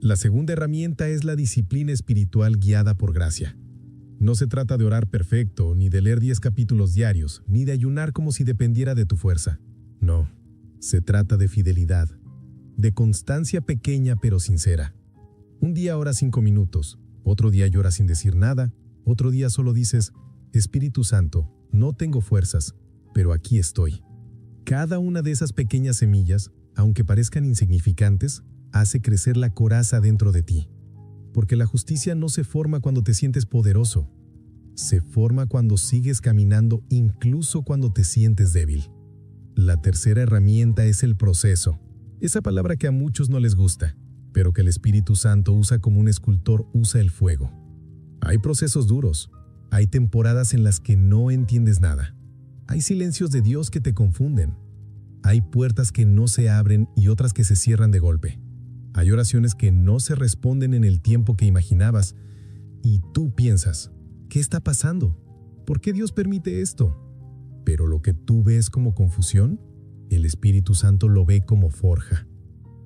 La segunda herramienta es la disciplina espiritual guiada por gracia. No se trata de orar perfecto, ni de leer 10 capítulos diarios, ni de ayunar como si dependiera de tu fuerza. No, se trata de fidelidad, de constancia pequeña pero sincera. Un día oras 5 minutos, otro día lloras sin decir nada, otro día solo dices, Espíritu Santo, no tengo fuerzas, pero aquí estoy. Cada una de esas pequeñas semillas, aunque parezcan insignificantes, hace crecer la coraza dentro de ti. Porque la justicia no se forma cuando te sientes poderoso. Se forma cuando sigues caminando incluso cuando te sientes débil. La tercera herramienta es el proceso. Esa palabra que a muchos no les gusta, pero que el Espíritu Santo usa como un escultor usa el fuego. Hay procesos duros. Hay temporadas en las que no entiendes nada. Hay silencios de Dios que te confunden. Hay puertas que no se abren y otras que se cierran de golpe. Hay oraciones que no se responden en el tiempo que imaginabas y tú piensas, ¿qué está pasando? ¿Por qué Dios permite esto? Pero lo que tú ves como confusión, el Espíritu Santo lo ve como forja.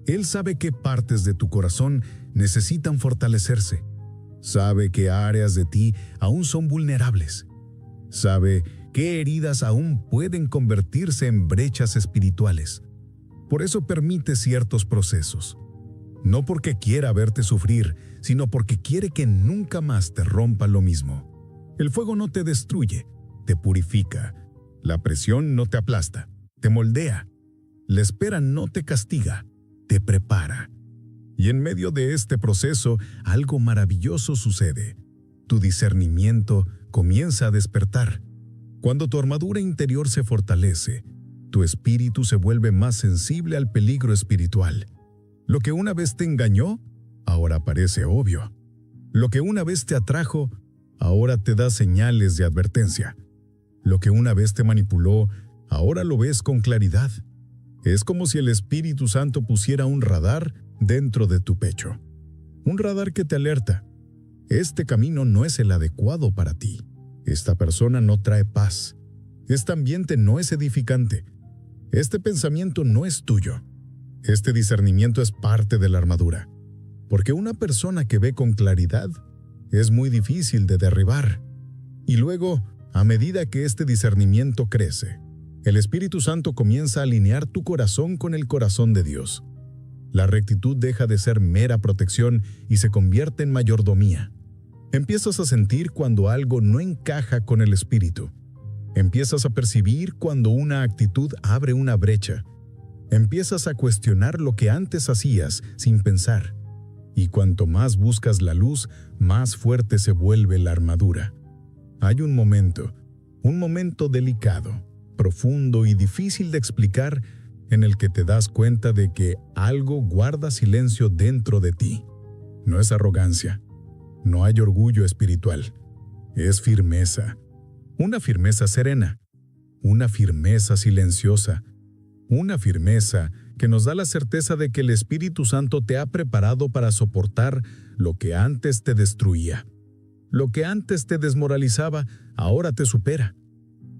Él sabe qué partes de tu corazón necesitan fortalecerse. Sabe qué áreas de ti aún son vulnerables. Sabe qué heridas aún pueden convertirse en brechas espirituales. Por eso permite ciertos procesos. No porque quiera verte sufrir, sino porque quiere que nunca más te rompa lo mismo. El fuego no te destruye, te purifica. La presión no te aplasta, te moldea. La espera no te castiga, te prepara. Y en medio de este proceso, algo maravilloso sucede. Tu discernimiento comienza a despertar. Cuando tu armadura interior se fortalece, tu espíritu se vuelve más sensible al peligro espiritual. Lo que una vez te engañó, ahora parece obvio. Lo que una vez te atrajo, ahora te da señales de advertencia. Lo que una vez te manipuló, ahora lo ves con claridad. Es como si el Espíritu Santo pusiera un radar dentro de tu pecho. Un radar que te alerta. Este camino no es el adecuado para ti. Esta persona no trae paz. Este ambiente no es edificante. Este pensamiento no es tuyo. Este discernimiento es parte de la armadura. Porque una persona que ve con claridad es muy difícil de derribar. Y luego, a medida que este discernimiento crece, el Espíritu Santo comienza a alinear tu corazón con el corazón de Dios. La rectitud deja de ser mera protección y se convierte en mayordomía. Empiezas a sentir cuando algo no encaja con el Espíritu. Empiezas a percibir cuando una actitud abre una brecha. Empiezas a cuestionar lo que antes hacías sin pensar. Y cuanto más buscas la luz, más fuerte se vuelve la armadura. Hay un momento delicado, profundo y difícil de explicar, en el que te das cuenta de que algo guarda silencio dentro de ti. No es arrogancia, no hay orgullo espiritual, es firmeza. Una firmeza serena, una firmeza silenciosa, una firmeza que nos da la certeza de que el Espíritu Santo te ha preparado para soportar lo que antes te destruía. Lo que antes te desmoralizaba, ahora te supera.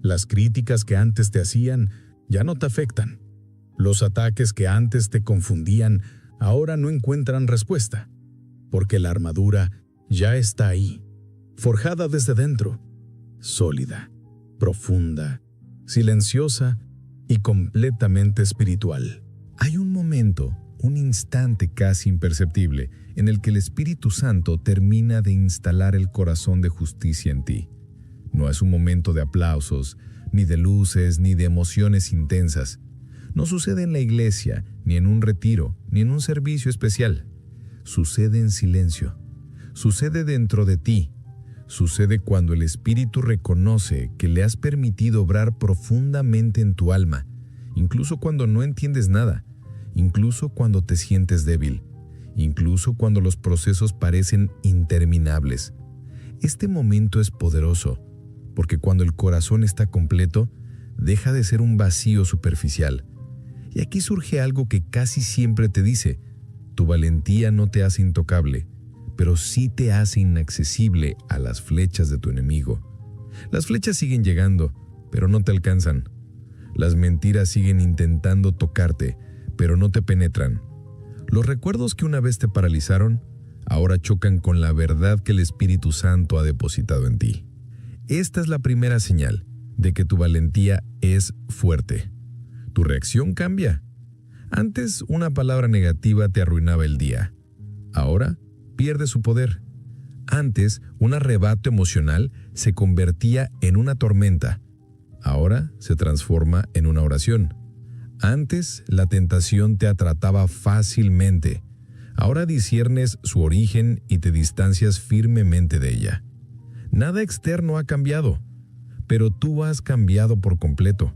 Las críticas que antes te hacían, ya no te afectan. Los ataques que antes te confundían, ahora no encuentran respuesta. Porque la armadura ya está ahí, forjada desde dentro, sólida, profunda, silenciosa y completamente espiritual. Hay un momento, un instante casi imperceptible, en el que el Espíritu Santo termina de instalar el corazón de justicia en ti. No es un momento de aplausos, ni de luces, ni de emociones intensas. No sucede en la iglesia, ni en un retiro, ni en un servicio especial. Sucede en silencio. Sucede dentro de ti. Sucede cuando el Espíritu reconoce que le has permitido obrar profundamente en tu alma, incluso cuando no entiendes nada, incluso cuando te sientes débil, incluso cuando los procesos parecen interminables. Este momento es poderoso, porque cuando el corazón está completo, deja de ser un vacío superficial. Y aquí surge algo que casi siempre te dice: tu valentía no te hace intocable, pero sí te hace inaccesible a las flechas de tu enemigo. Las flechas siguen llegando, pero no te alcanzan. Las mentiras siguen intentando tocarte, pero no te penetran. Los recuerdos que una vez te paralizaron, ahora chocan con la verdad que el Espíritu Santo ha depositado en ti. Esta es la primera señal de que tu valentía es fuerte. Tu reacción cambia. Antes una palabra negativa te arruinaba el día. Ahora pierde su poder. Antes un arrebato emocional se convertía en una tormenta. Ahora se transforma en una oración. Antes la tentación te atrapaba fácilmente. Ahora disciernes su origen y te distancias firmemente de ella. Nada externo ha cambiado, pero tú has cambiado por completo.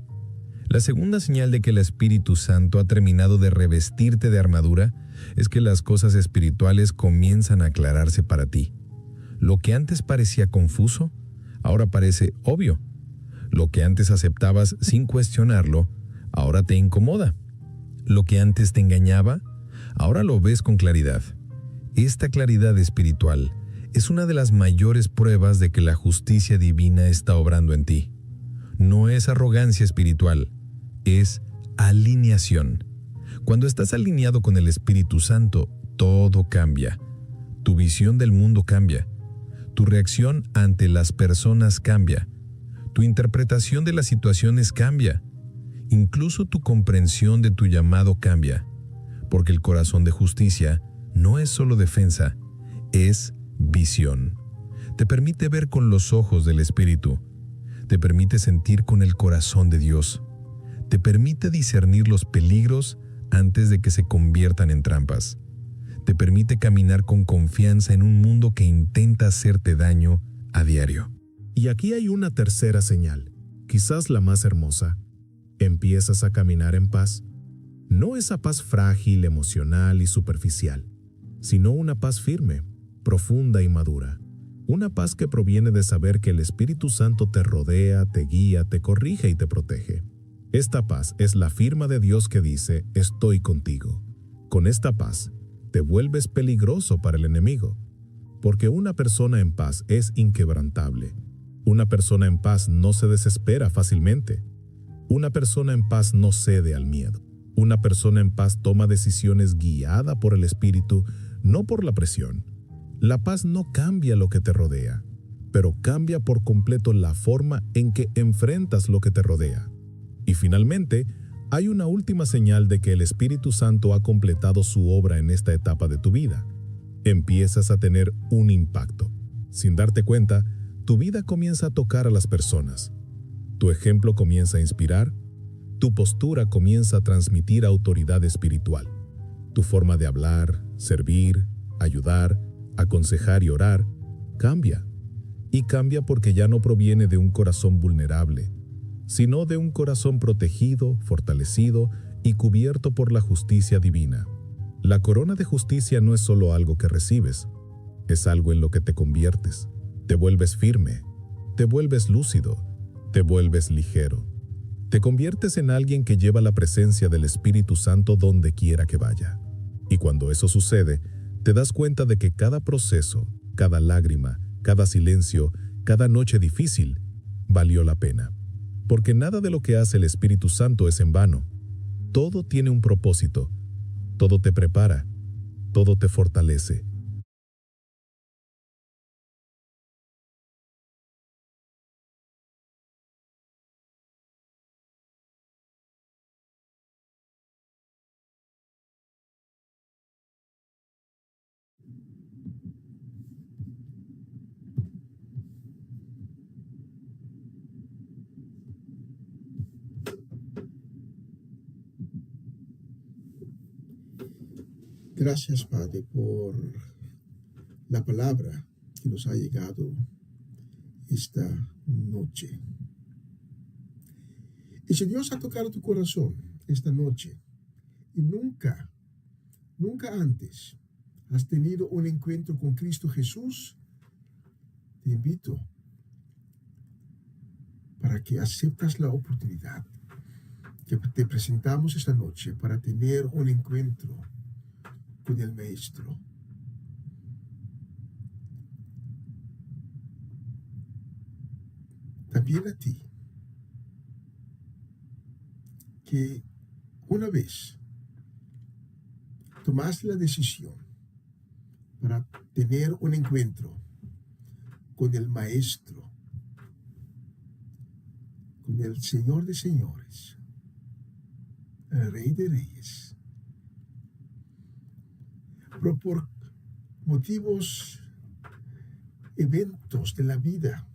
La segunda señal de que el Espíritu Santo ha terminado de revestirte de armadura es que las cosas espirituales comienzan a aclararse para ti. Lo que antes parecía confuso, ahora parece obvio. Lo que antes aceptabas sin cuestionarlo, ahora te incomoda. Lo que antes te engañaba, ahora lo ves con claridad. Esta claridad espiritual es una de las mayores pruebas de que la justicia divina está obrando en ti. No es arrogancia espiritual, es alineación. Cuando estás alineado con el Espíritu Santo, todo cambia. Tu visión del mundo cambia. Tu reacción ante las personas cambia. Tu interpretación de las situaciones cambia. Incluso tu comprensión de tu llamado cambia. Porque el corazón de justicia no es solo defensa, es visión. Te permite ver con los ojos del Espíritu. Te permite sentir con el corazón de Dios. Te permite discernir los peligros antes de que se conviertan en trampas. Te permite caminar con confianza en un mundo que intenta hacerte daño a diario. Y aquí hay una tercera señal, quizás la más hermosa. Empiezas a caminar en paz. No esa paz frágil, emocional y superficial, sino una paz firme, profunda y madura. Una paz que proviene de saber que el Espíritu Santo te rodea, te guía, te corrige y te protege. Esta paz es la firma de Dios que dice, estoy contigo. Con esta paz, te vuelves peligroso para el enemigo, porque una persona en paz es inquebrantable. Una persona en paz no se desespera fácilmente. Una persona en paz no cede al miedo. Una persona en paz toma decisiones guiada por el Espíritu, no por la presión. La paz no cambia lo que te rodea, pero cambia por completo la forma en que enfrentas lo que te rodea. Y finalmente, hay una última señal de que el Espíritu Santo ha completado su obra en esta etapa de tu vida. Empiezas a tener un impacto. Sin darte cuenta, tu vida comienza a tocar a las personas. Tu ejemplo comienza a inspirar. Tu postura comienza a transmitir autoridad espiritual. Tu forma de hablar, servir, ayudar, aconsejar y orar cambia. Y cambia porque ya no proviene de un corazón vulnerable, sino de un corazón protegido, fortalecido y cubierto por la justicia divina. La corona de justicia no es solo algo que recibes, es algo en lo que te conviertes. Te vuelves firme, te vuelves lúcido, te vuelves ligero. Te conviertes en alguien que lleva la presencia del Espíritu Santo donde quiera que vaya. Y cuando eso sucede, te das cuenta de que cada proceso, cada lágrima, cada silencio, cada noche difícil, valió la pena. Porque nada de lo que hace el Espíritu Santo es en vano. Todo tiene un propósito. Todo te prepara. Todo te fortalece. Gracias, Padre, por la palabra que nos ha llegado esta noche. Y si Dios ha tocado tu corazón esta noche y nunca antes has tenido un encuentro con Cristo Jesús, te invito para que aceptes la oportunidad que te presentamos esta noche para tener un encuentro con el Maestro. También a ti que una vez tomaste la decisión para tener un encuentro con el Maestro, con el Señor de señores, el Rey de reyes, pero por motivos, eventos de la vida,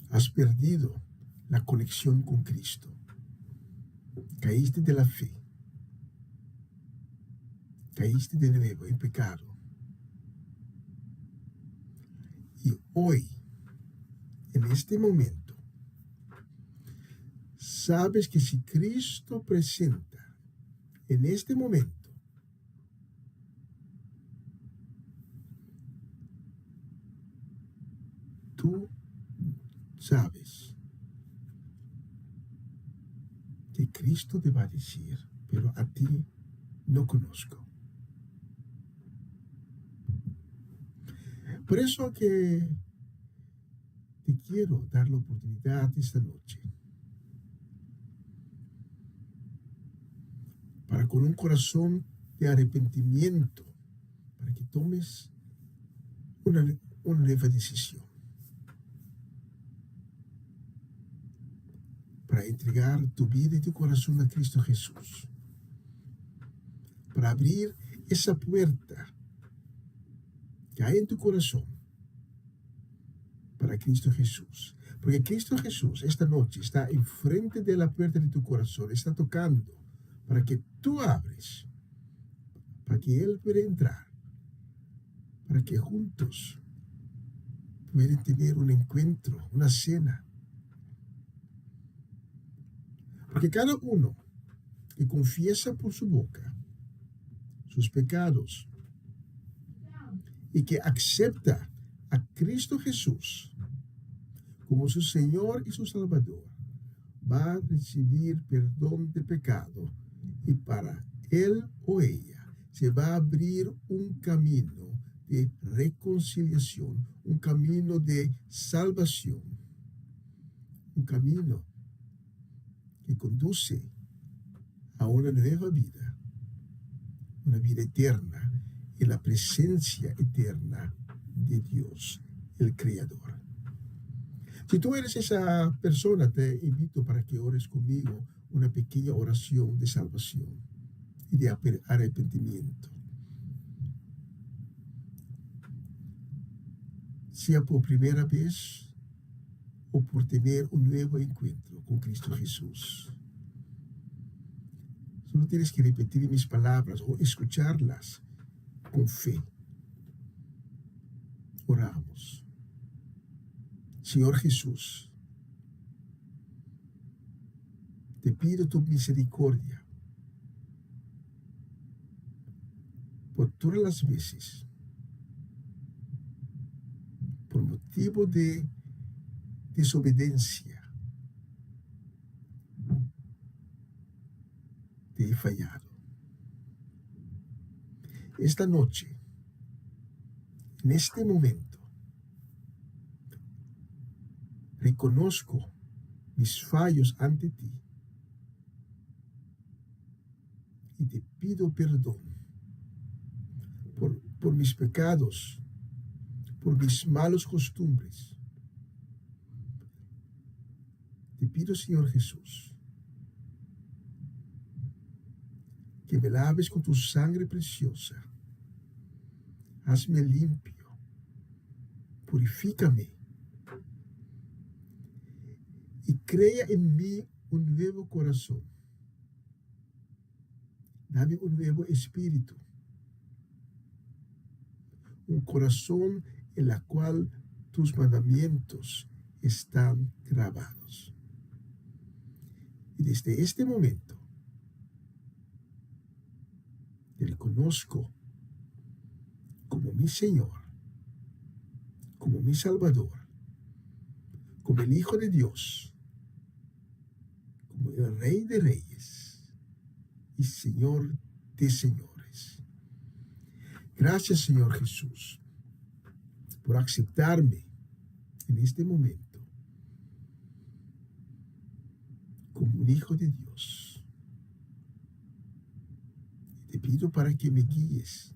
has perdido la conexión con Cristo. Caíste de la fe. Caíste de nuevo en pecado. Y hoy, en este momento, sabes que si Cristo presenta en este momento tú sabes que Cristo te va a decir, pero a ti no conozco. Por eso que te quiero dar la oportunidad esta noche para con un corazón de arrepentimiento, para que tomes una nueva decisión, para entregar tu vida y tu corazón a Cristo Jesús, para abrir esa puerta que hay en tu corazón para Cristo Jesús. Porque Cristo Jesús esta noche está enfrente de la puerta de tu corazón, está tocando para que tú abres, para que Él pueda entrar, para que juntos puedan tener un encuentro, una cena. Porque cada uno que confiesa por su boca sus pecados y que acepta a Cristo Jesús como su Señor y su Salvador, va a recibir perdón de pecado, y para él o ella se va a abrir un camino de reconciliación, un camino de salvación, un camino que conduce a una nueva vida, una vida eterna en la presencia eterna de Dios, el Creador. Si tú eres esa persona, te invito para que ores conmigo una pequeña oración de salvación y de arrepentimiento. Sea por primera vez o por tener un nuevo encuentro con Cristo Jesús. Solo tienes que repetir mis palabras o escucharlas con fe. Oramos. Señor Jesús, te pido tu misericordia por todas las veces, por motivo de desobediencia, te he fallado. Esta noche, en este momento, reconozco mis fallos ante ti y te pido perdón por mis pecados, por mis malos costumbres. Te pido, Señor Jesús, que me laves con tu sangre preciosa. Hazme limpio, purifícame y crea en mí un nuevo corazón. Dame un nuevo espíritu, un corazón en el cual tus mandamientos están grabados. Y desde este momento te reconozco como mi Señor, como mi Salvador, como el Hijo de Dios, como el Rey de Reyes y Señor de Señores. Gracias, Señor Jesús, por aceptarme en este momento como un hijo de Dios. Te pido para que me guíes,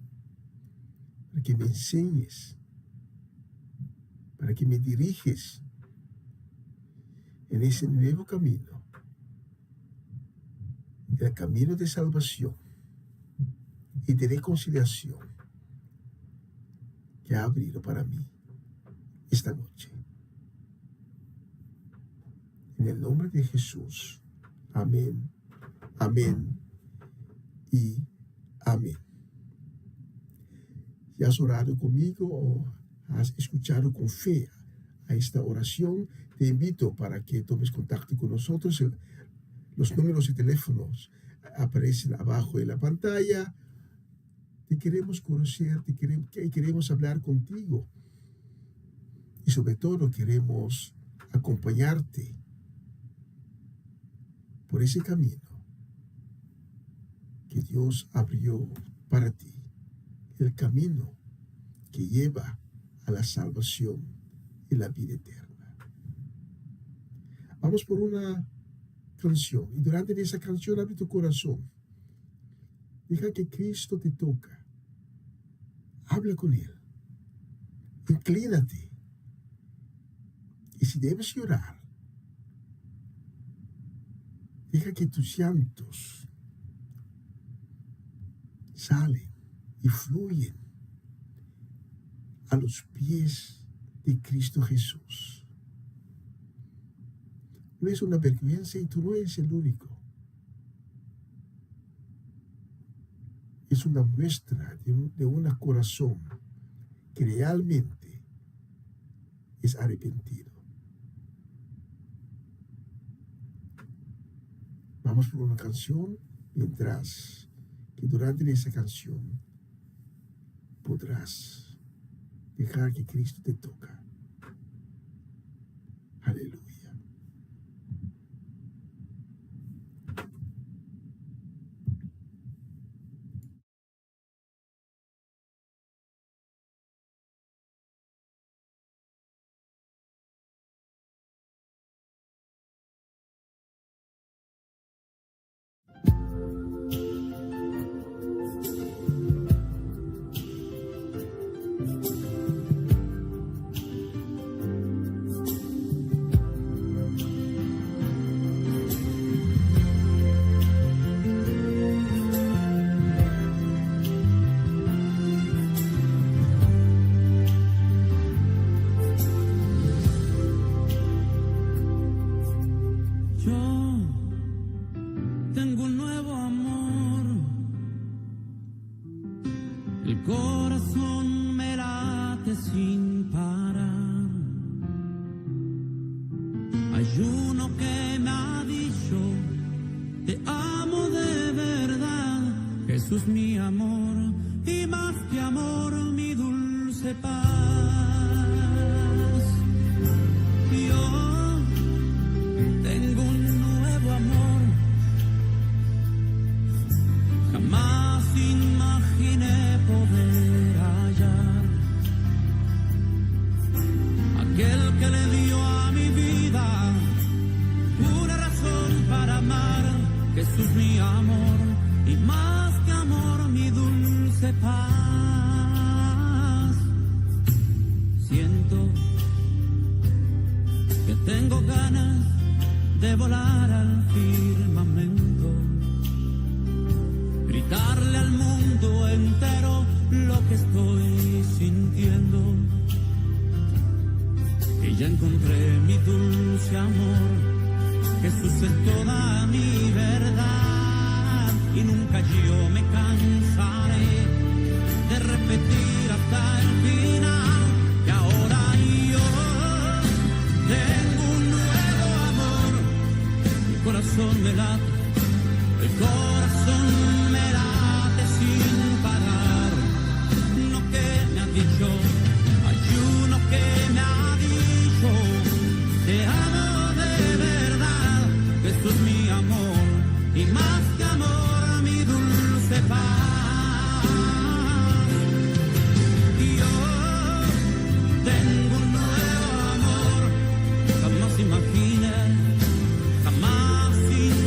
para que me enseñes, para que me diriges en ese nuevo camino, el camino de salvación y de reconciliación que ha abrido para mí esta noche. En el nombre de Jesús. Amén, amén y amén. Si has orado conmigo o has escuchado con fe a esta oración, te invito para que tomes contacto con nosotros. Los números de teléfonos aparecen abajo en la pantalla. Te queremos conocer, queremos hablar contigo. Y sobre todo queremos acompañarte por ese camino que Dios abrió para ti. El camino que lleva a la salvación y la vida eterna. Vamos por una canción. Y durante esa canción abre tu corazón. Deja que Cristo te toca. Habla con Él. Inclínate. Y si debes llorar, deja que tus llantos salen y fluyen a los pies de Cristo Jesús. No es una vergüenza y tú no eres el único. Es una muestra de un corazón que realmente es arrepentido. Vamos por una canción, mientras que durante esa canción podrás dejar que Cristo te toca. Aleluya. Jesús mi amor y más que amor mi dulce paz. Yo tengo un nuevo amor, jamás imaginé poder hallar. Aquel que le dio a mi vida una razón para amar. Jesús mi amor y más que amor mi dulce paz. Siento que tengo ganas de volar al firmamento, gritarle al mundo entero lo que estoy sintiendo, que ya encontré mi dulce amor. Jesús es toda mi verdad y nunca yo me cansaré de repetir hasta el final que ahora yo tengo un nuevo amor. Mi corazón me late, el corazón me late sin parar. Lo que me ha dicho, hay uno que me ha dicho, te amo de verdad. Jesús mi amor y más que amor mi dulce paz. Yo tengo un nuevo amor, jamás imaginé, jamás imaginé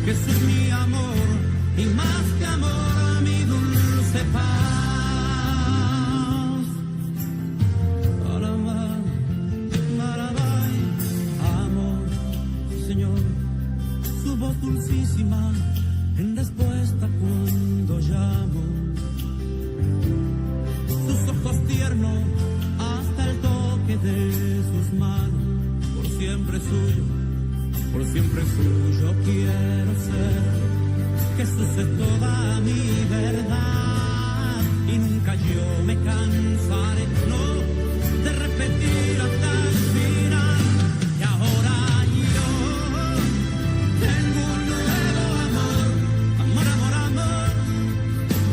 Jesús mi amor y más que amor mi dulce paz. Alabay, alabay, amor, Señor, su voz dulcísima en respuesta cuando llamo, sus ojos tiernos hasta el toque de sus manos, por siempre suyo quiero ser. Jesús es toda mi verdad y nunca yo me cansaré, no, de repetir hasta el final. Y ahora yo tengo un nuevo amor, amor, amor, amor,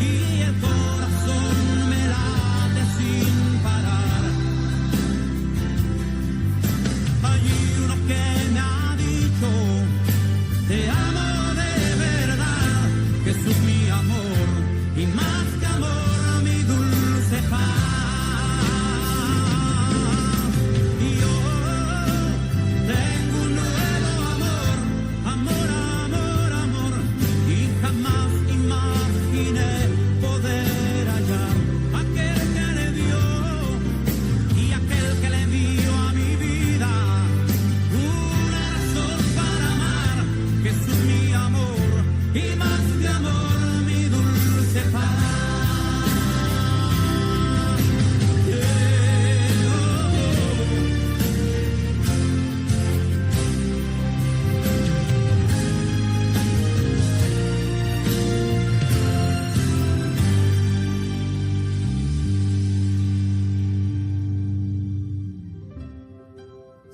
y el corazón me late sin parar. Hay uno que me ha dicho, te amo de verdad, Jesús mi amor y más que amor mi dulce paz. Y yo tengo un nuevo amor, amor, amor, amor, y jamás imaginé poder hallar aquel que le dio y aquel que le dio a mi vida una razón para amar. Jesús mi amor y más que amor mi dulce paz.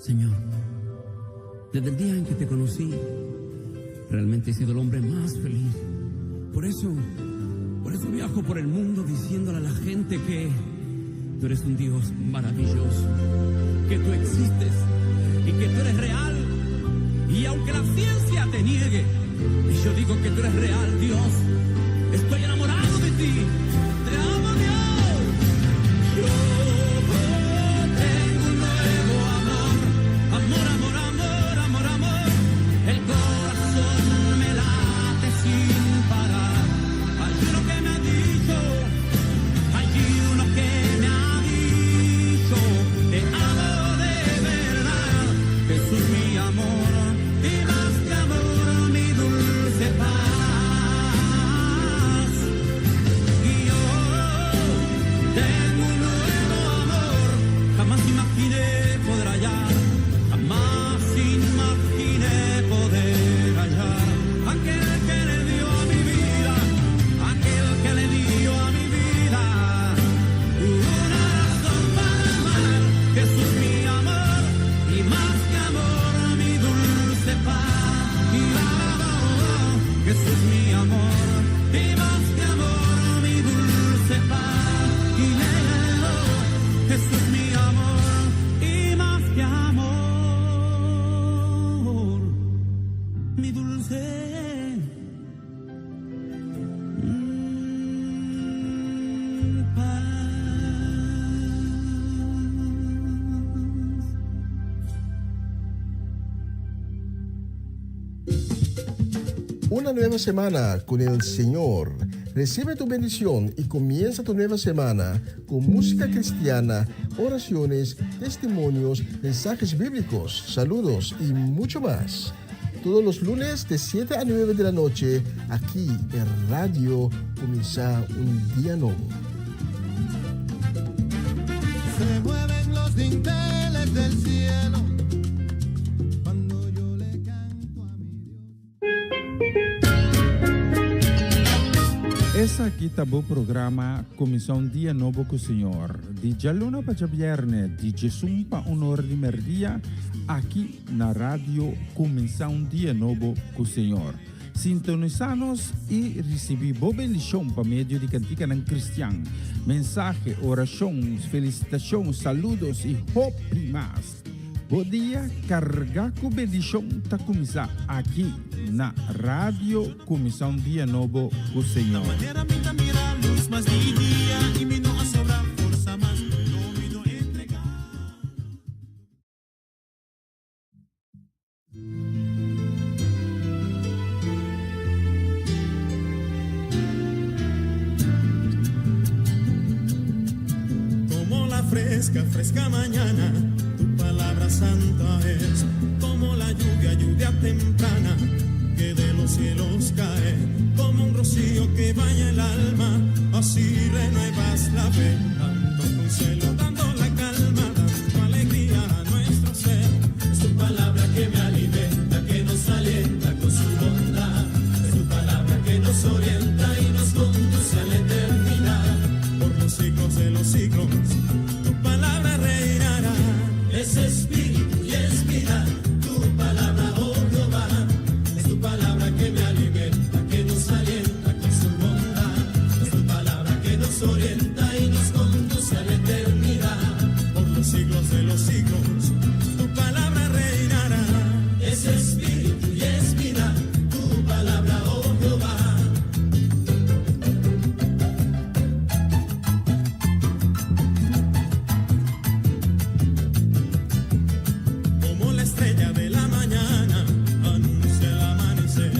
Señor, desde el día en que te conocí, realmente he sido el hombre más feliz. Por eso viajo por el mundo diciéndole a la gente que tú eres un Dios maravilloso, que tú existes y que tú eres real. Y aunque la ciencia te niegue, y yo digo que tú eres real, Dios, estoy enamorado de ti. Te amo, Dios. Yo tengo un nuevo amor, amor, amor, amor, amor, amor. El corazón me late sin parar. Hay uno que me ha dicho, hay uno que me ha dicho, te amo de verdad, Jesús mi amor y más que amor mi dulce paz. Y yo tengo un nuevo amor, jamás imaginé poder hallar, jamás imaginé poder hallar aquel que le dio a mi vida, aquel que le dio a mi vida una razón para amar. Jesús mi amor y más que amor mi dulce paz. Y Jesús mi amor y más que amor mi dulce paz. Y Jesús mi amor y más que amor mi dulce paz. Una nueva semana con el Señor. Recibe tu bendición y comienza tu nueva semana con música cristiana, oraciones, testimonios, mensajes bíblicos, saludos y mucho más. Todos los lunes de 7 a 9 de la noche, aquí en Radio Comienza un Día Nuevo. Se mueven los dinteles del cielo cuando yo le canto a mi Dios. Essa aqui tá o programa Comissão Dia Novo com o Senhor. De Jaluna para Viernes, de Jesus para Honor de Merdia, aqui na rádio Comissão Dia Novo com o Senhor. Sintonizanos e recebi boa bendição para meio de cantiga não cristã. Mensagem, orações, felicitações, saludos e hope mais. Bom dia, carregar com bendição tá começar aqui na rádio Comissão Dia Novo com o Senhor. Mañana pinta mira luz más día y mi no sobra fuerza más no me do entregar. fresca, fresca mañana, tu palabra santa es como la lluvia, lluvia temprana que de los cielos cae, como un rocío que baña el alma, así renuevas la fe, dando consuelo, dando la calma, dando alegría a nuestro ser. Es tu palabra que me alimenta, que nos alienta con su bondad, es tu palabra que nos orienta y nos conduce a la eternidad, por los siglos de los siglos, tu palabra reinará. Es espíritu y es vida, tu palabra, oh Jehová, es tu palabra que me alimenta, que nos alienta con su bondad, es tu palabra que nos orienta y nos conduce a la eternidad, por los siglos de los siglos, tu palabra reinará. Es espíritu y es vida, tu palabra, oh Jehová. Como la estrella de la mañana anuncia el amanecer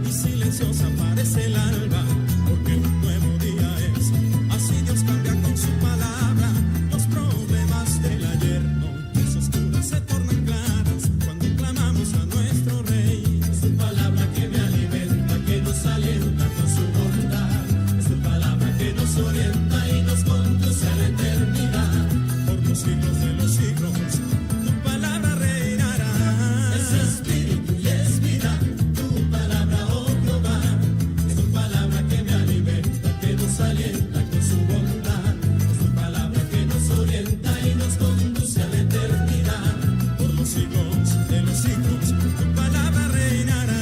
y silenciosa parece el alba, porque un nuevo día es. Así Dios cambia con su palabra los problemas del ayer. Noticias oscuras se tornan claras cuando clamamos a nuestro Rey. Es tu palabra que me alimenta, que nos alienta con su bondad. Es tu palabra que nos orienta y nos conduce a la eternidad, por los siglos de los siglos. Tu palabra reinará. Es espíritu y es vida, tu palabra, oh Jehová. Es tu palabra que me alimenta, que nos alienta con su bondad. Es tu palabra que nos orienta y nos conduce a la eternidad, por los siglos de los siglos. Tu palabra reinará.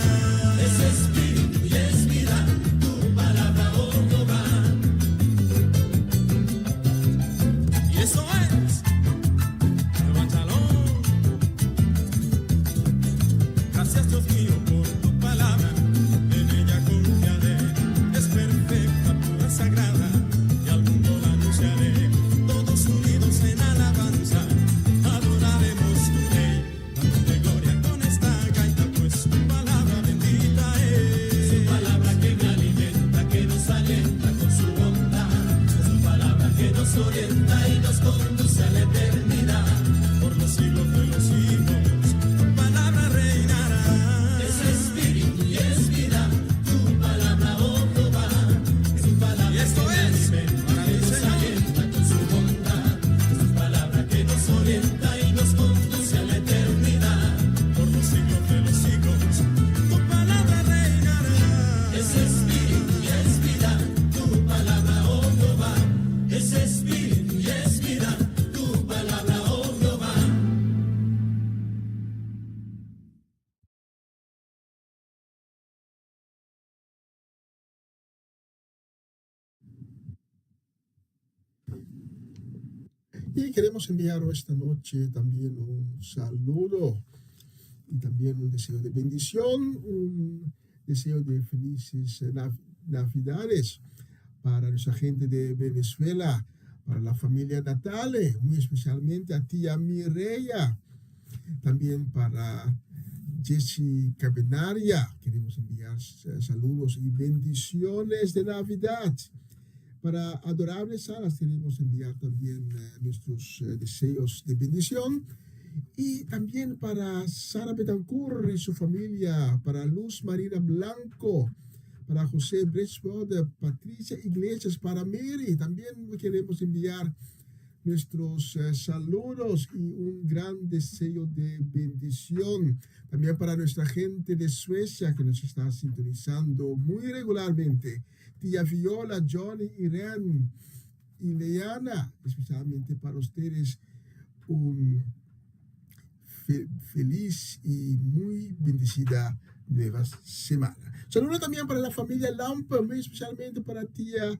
Es espíritu y es vida, tu palabra, oh Jehová. Y eso es. Levantalo. Gracias Dios mío por tu palabra, en ella confiaré. Es perfecta, pura, sagrada, y al mundo la anunciaré. Todos unidos en alabanza, adoraremos tu Rey, dándote gloria con esta gaita, pues tu palabra bendita es. Su palabra que me alimenta, que nos alienta con su bondad. Es su palabra que nos orienta y nos conduce a la eternidad, por los siglos de los siglos. Tu palabra reinará. Es espíritu y es vida, tu palabra, oh Jehová. Es tu palabra y esto que es me alimenta, que nos alienta con su bondad. Es tu palabra que nos orienta y nos conduce a la eternidad, por los siglos de los siglos. Tu palabra reinará. Es espíritu y es vida, tu palabra, oh Jehová. Es espíritu y es vida, tu palabra, oh Jehová. Y queremos enviar esta noche también un saludo y también un deseo de bendición, un deseo de felices Navidades para nuestra gente de Venezuela, para la familia Natale, muy especialmente a tía Mireya, también para Jessy Cabenaria. Queremos enviar saludos y bendiciones de Navidad. Para Adorables Salas queremos enviar también nuestros deseos de bendición. Y también para Sara Betancourt y su familia, para Luz Marina Blanco, para José Bresford, Patricia Iglesias, para Mary. También queremos enviar nuestros saludos y un gran deseo de bendición. También para nuestra gente de Suecia que nos está sintonizando muy regularmente. Tía Viola, Johnny, Irene y Leana, especialmente para ustedes un feliz y muy bendecida nueva semana. Saludos también para la familia Lampa, muy especialmente para tía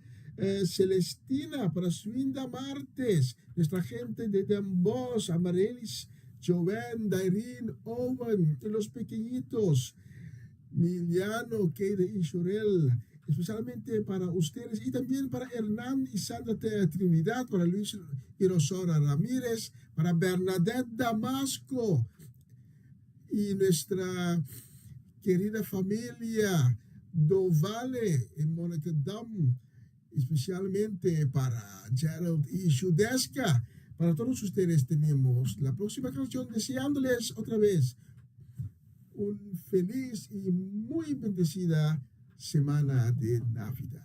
Celestina, para Swinda Martes, nuestra gente de Dambos, Amarelis, Joven, Dairin, Owen, y los pequeñitos, Miliano, Keide y Shurel, especialmente para ustedes, y también para Hernán y Sandra Trinidad, para Luis y Rosora Ramírez, para Bernadette Damasco, y nuestra querida familia Dovale en Monetedam, especialmente para Gerald y Shudeska, Para todos ustedes tenemos la próxima canción deseándoles otra vez un feliz y muy bendecida semana de Navidad.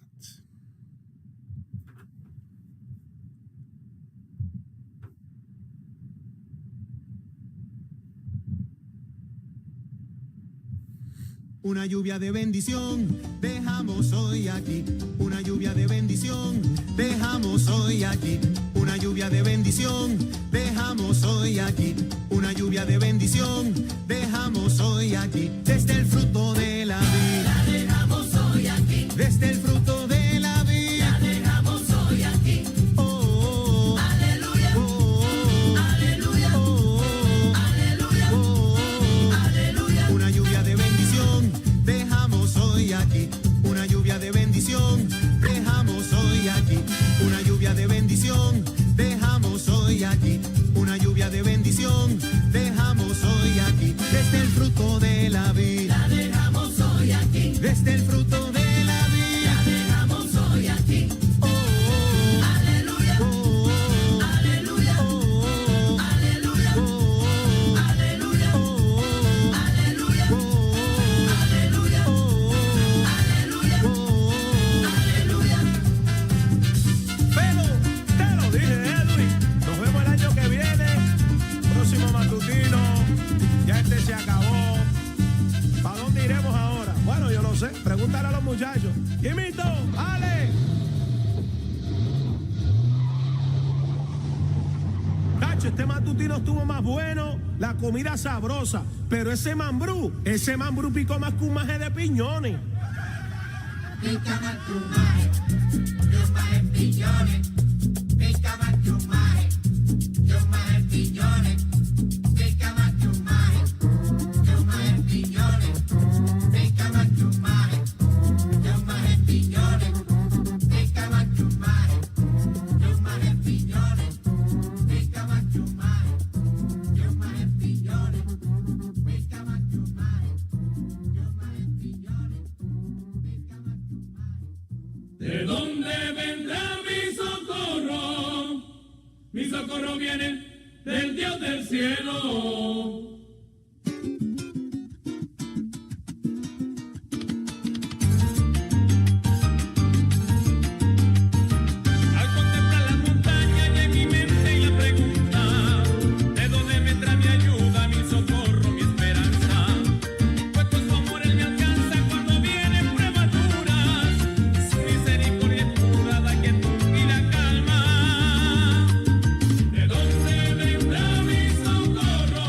Una lluvia de bendición dejamos hoy aquí. Una lluvia de bendición dejamos hoy aquí. Una lluvia de bendición dejamos hoy aquí. Una lluvia de bendición dejamos hoy aquí. Desde el fruto de la vida la dejamos hoy aquí. Desde el fruto de la vida la dejamos hoy aquí. Oh, oh, oh. Aleluya. Oh, oh, oh. Aleluya. Oh, oh, oh. Aleluya. Oh, oh, oh. Aleluya. Una lluvia de bendición dejamos hoy aquí. Una lluvia de bendición dejamos hoy aquí. Una lluvia de bendición dejamos hoy aquí. Una lluvia de bendición dejamos hoy aquí. Desde el fruto de la vida la dejamos hoy aquí. Desde el fruto de la vida la dejamos hoy aquí. Oh, oh, oh. Aleluya. Oh, oh, oh. Aleluya. Oh, oh, oh. Aleluya. Oh, oh, oh. Aleluya. Oh, oh, oh. Aleluya. Oh, oh, oh. Aleluya. Oh, oh, oh. Aleluya. Oh, oh, oh. Aleluya. Pero te lo dije, Edwin. Nos vemos el año que viene. Próximo matutino. Ya este se acabó. ¿Para dónde iremos ahora? Bueno, yo no sé. Pregúntale a los muchachos. Quimito, Ale. Cacho, este matutino estuvo más bueno. La comida sabrosa. Pero ese mambrú picó más que un maje de piñones. ¿De dónde vendrá mi socorro? Mi socorro viene del Dios del cielo. Al contemplar las montañas y en mi mente la pregunta, ¿de dónde vendrá mi ayuda, mi socorro, mi esperanza? Pues con su amor él me alcanza cuando vienen pruebas duras. Su misericordia es pura, da quietud y la calma. ¿De dónde vendrá mi socorro?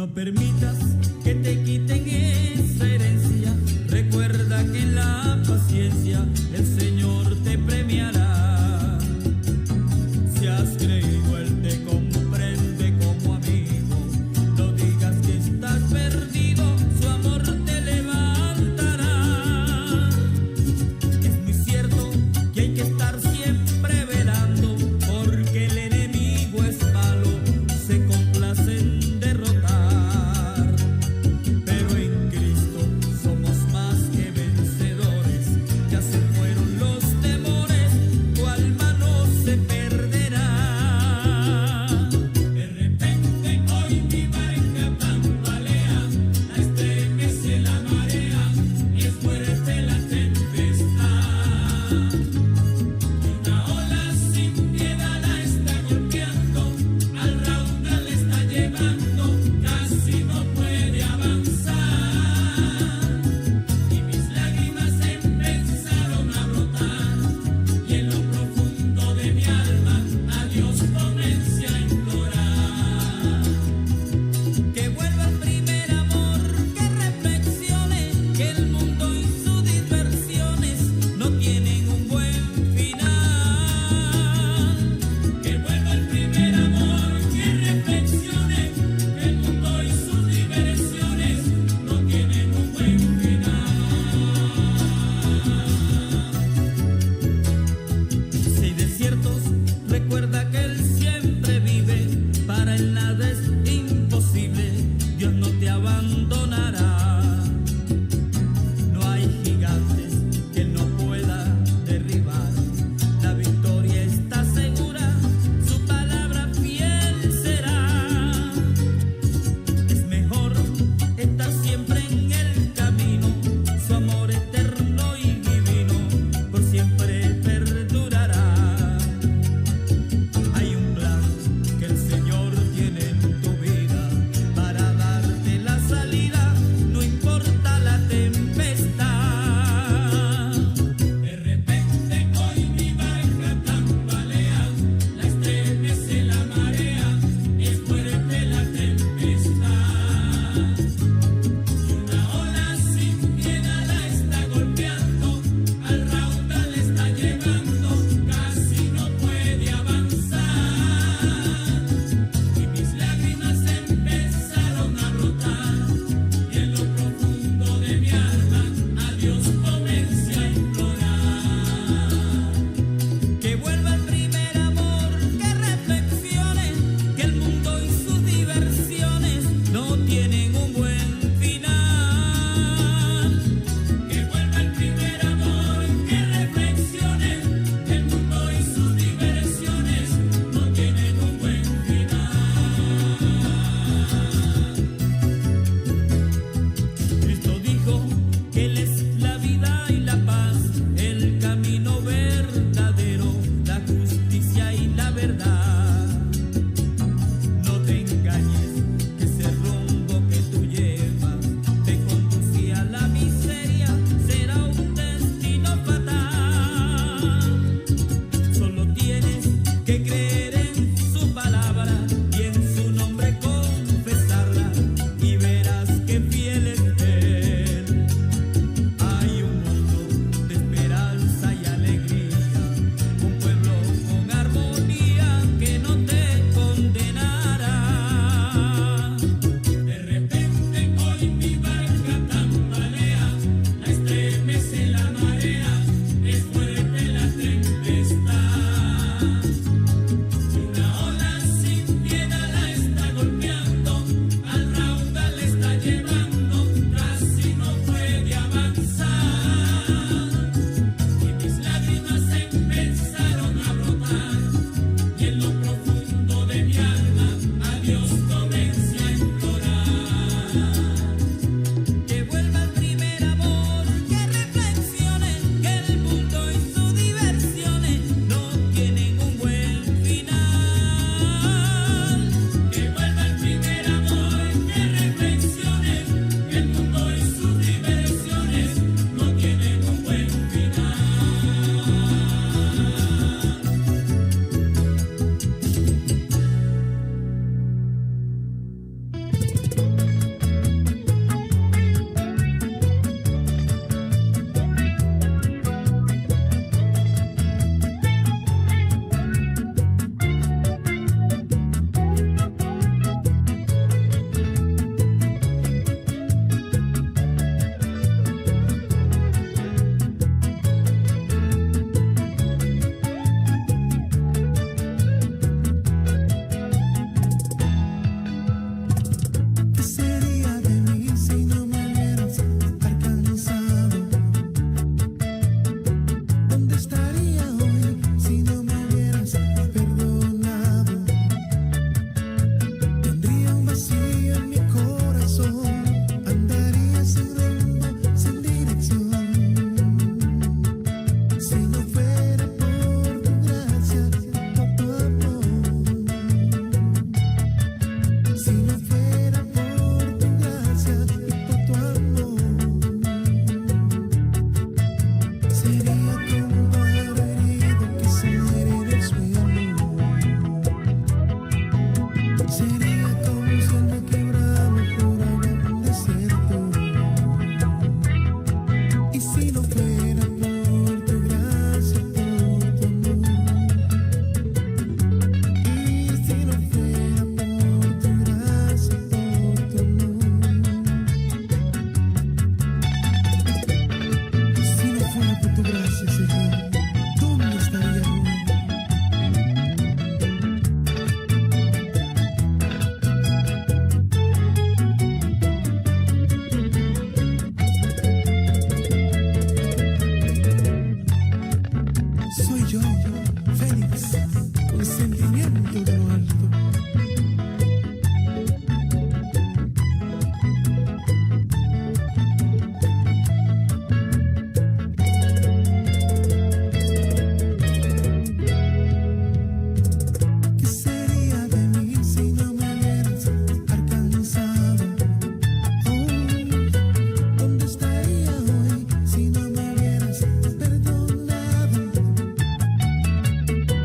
No permitas que te quiten esa herencia. Recuerda que en la paciencia el Señor te premiará. Si has creído, Él te viento de lo alto. ¿Qué sería de mí si no me hubieras alcanzado? ¿Dónde estaría hoy si no me hubieras perdonado?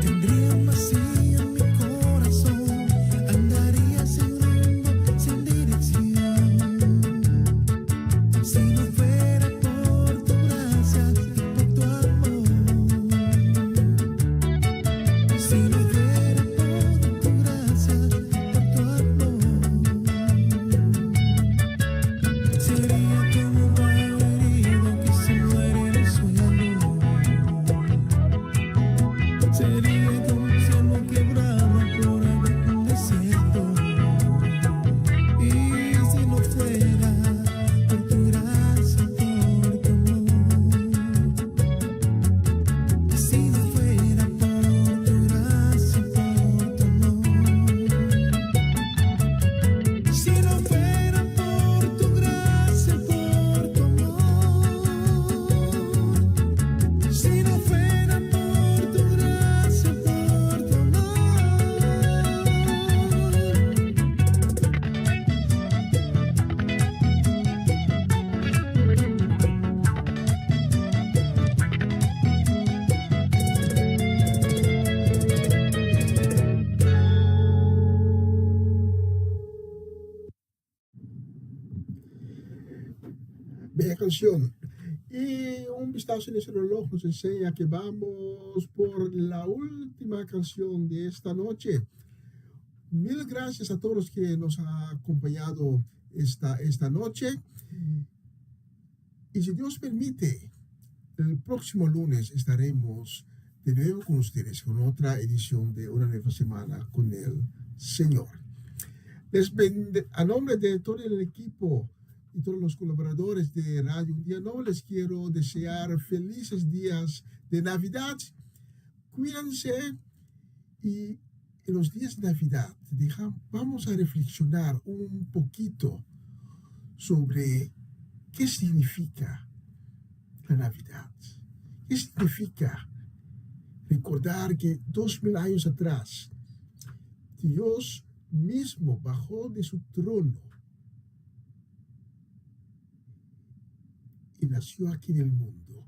Tendría un vacío en mi corazón, andaría sin rumbo, sin dirección. Si no fuera por tu gracia y por tu amor. Si no fuera por tu gracia y por tu amor. Sería como un pájaro herido que se muere en el suelo. Sería como un cielo quebrado por el desierto. Y si no fuera por tu gracia y por tu amor. Si no fuera por tu gracia y por tu amor. Si no fuera por tu gracia y por tu amor. Si no fuera por tu gracia y por tu amor. Bella canción. Y un vistazo en ese reloj nos enseña que vamos por la última canción de esta noche. Mil gracias a todos los que nos han acompañado esta noche. Y si Dios permite, el próximo lunes estaremos de nuevo con ustedes con otra edición de Una Nueva Semana con el Señor. A nombre de todo el equipo y todos los colaboradores de Radio Un Día Nuevo, les quiero desear felices días de Navidad. Cuídense y en los días de Navidad vamos a reflexionar un poquito sobre qué significa la Navidad. ¿Qué significa recordar que 2000 años atrás Dios mismo bajó de su trono y nació aquí en el mundo,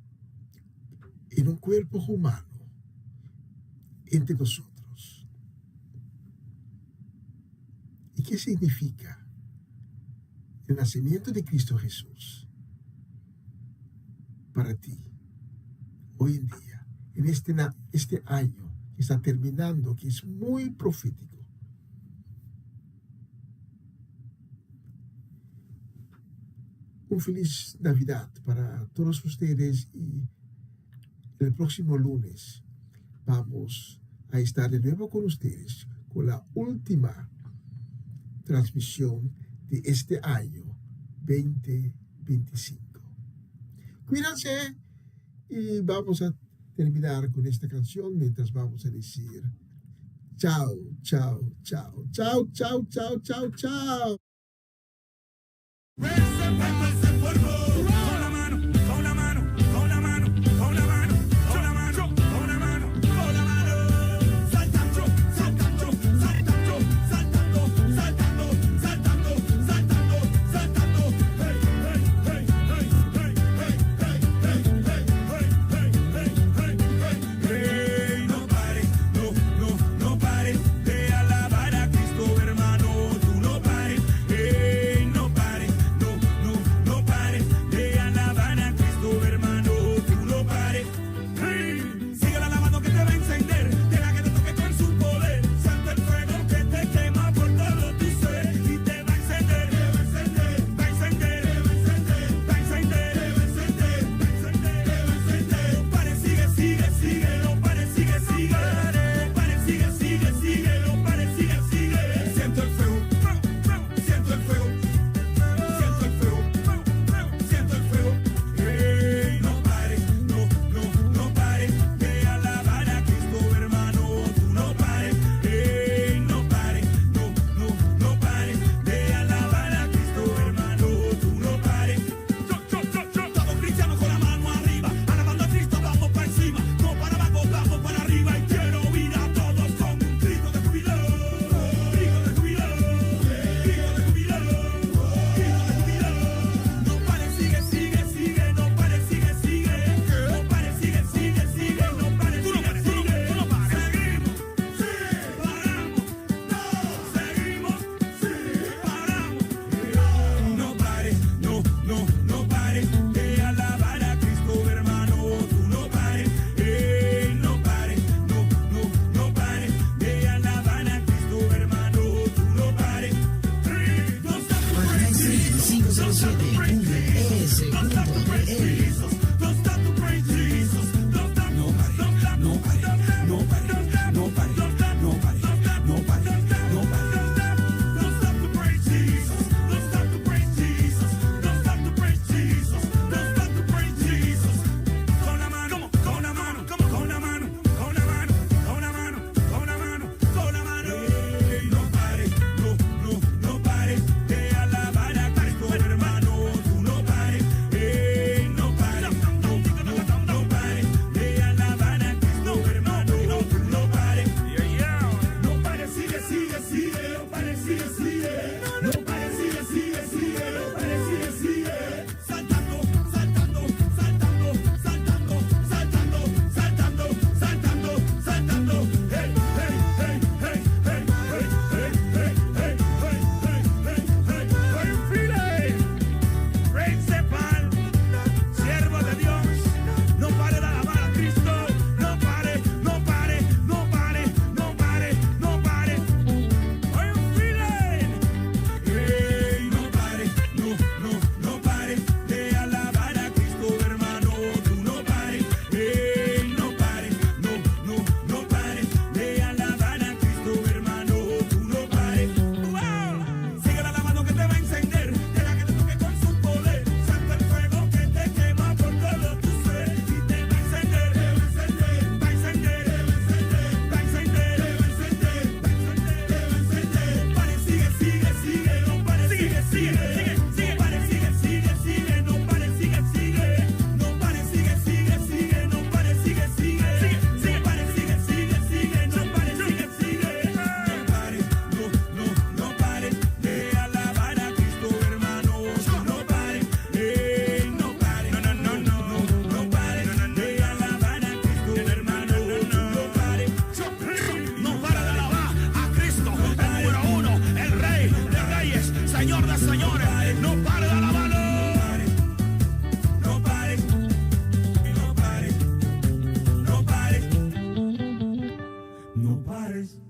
en un cuerpo humano, entre nosotros? ¿Y qué significa el nacimiento de Cristo Jesús para ti, hoy en día, en este año que está terminando, que es muy profético? Un feliz Navidad para todos ustedes, y el próximo lunes vamos a estar de nuevo con ustedes con la última transmisión de este año 2025. Cuídense y vamos a terminar con esta canción mientras vamos a decir chao, chao, chao, chao, chao, chao, chao, chao. No Señor de señores. No pare de alabarlo. No pare, no pare, no pare, no pares.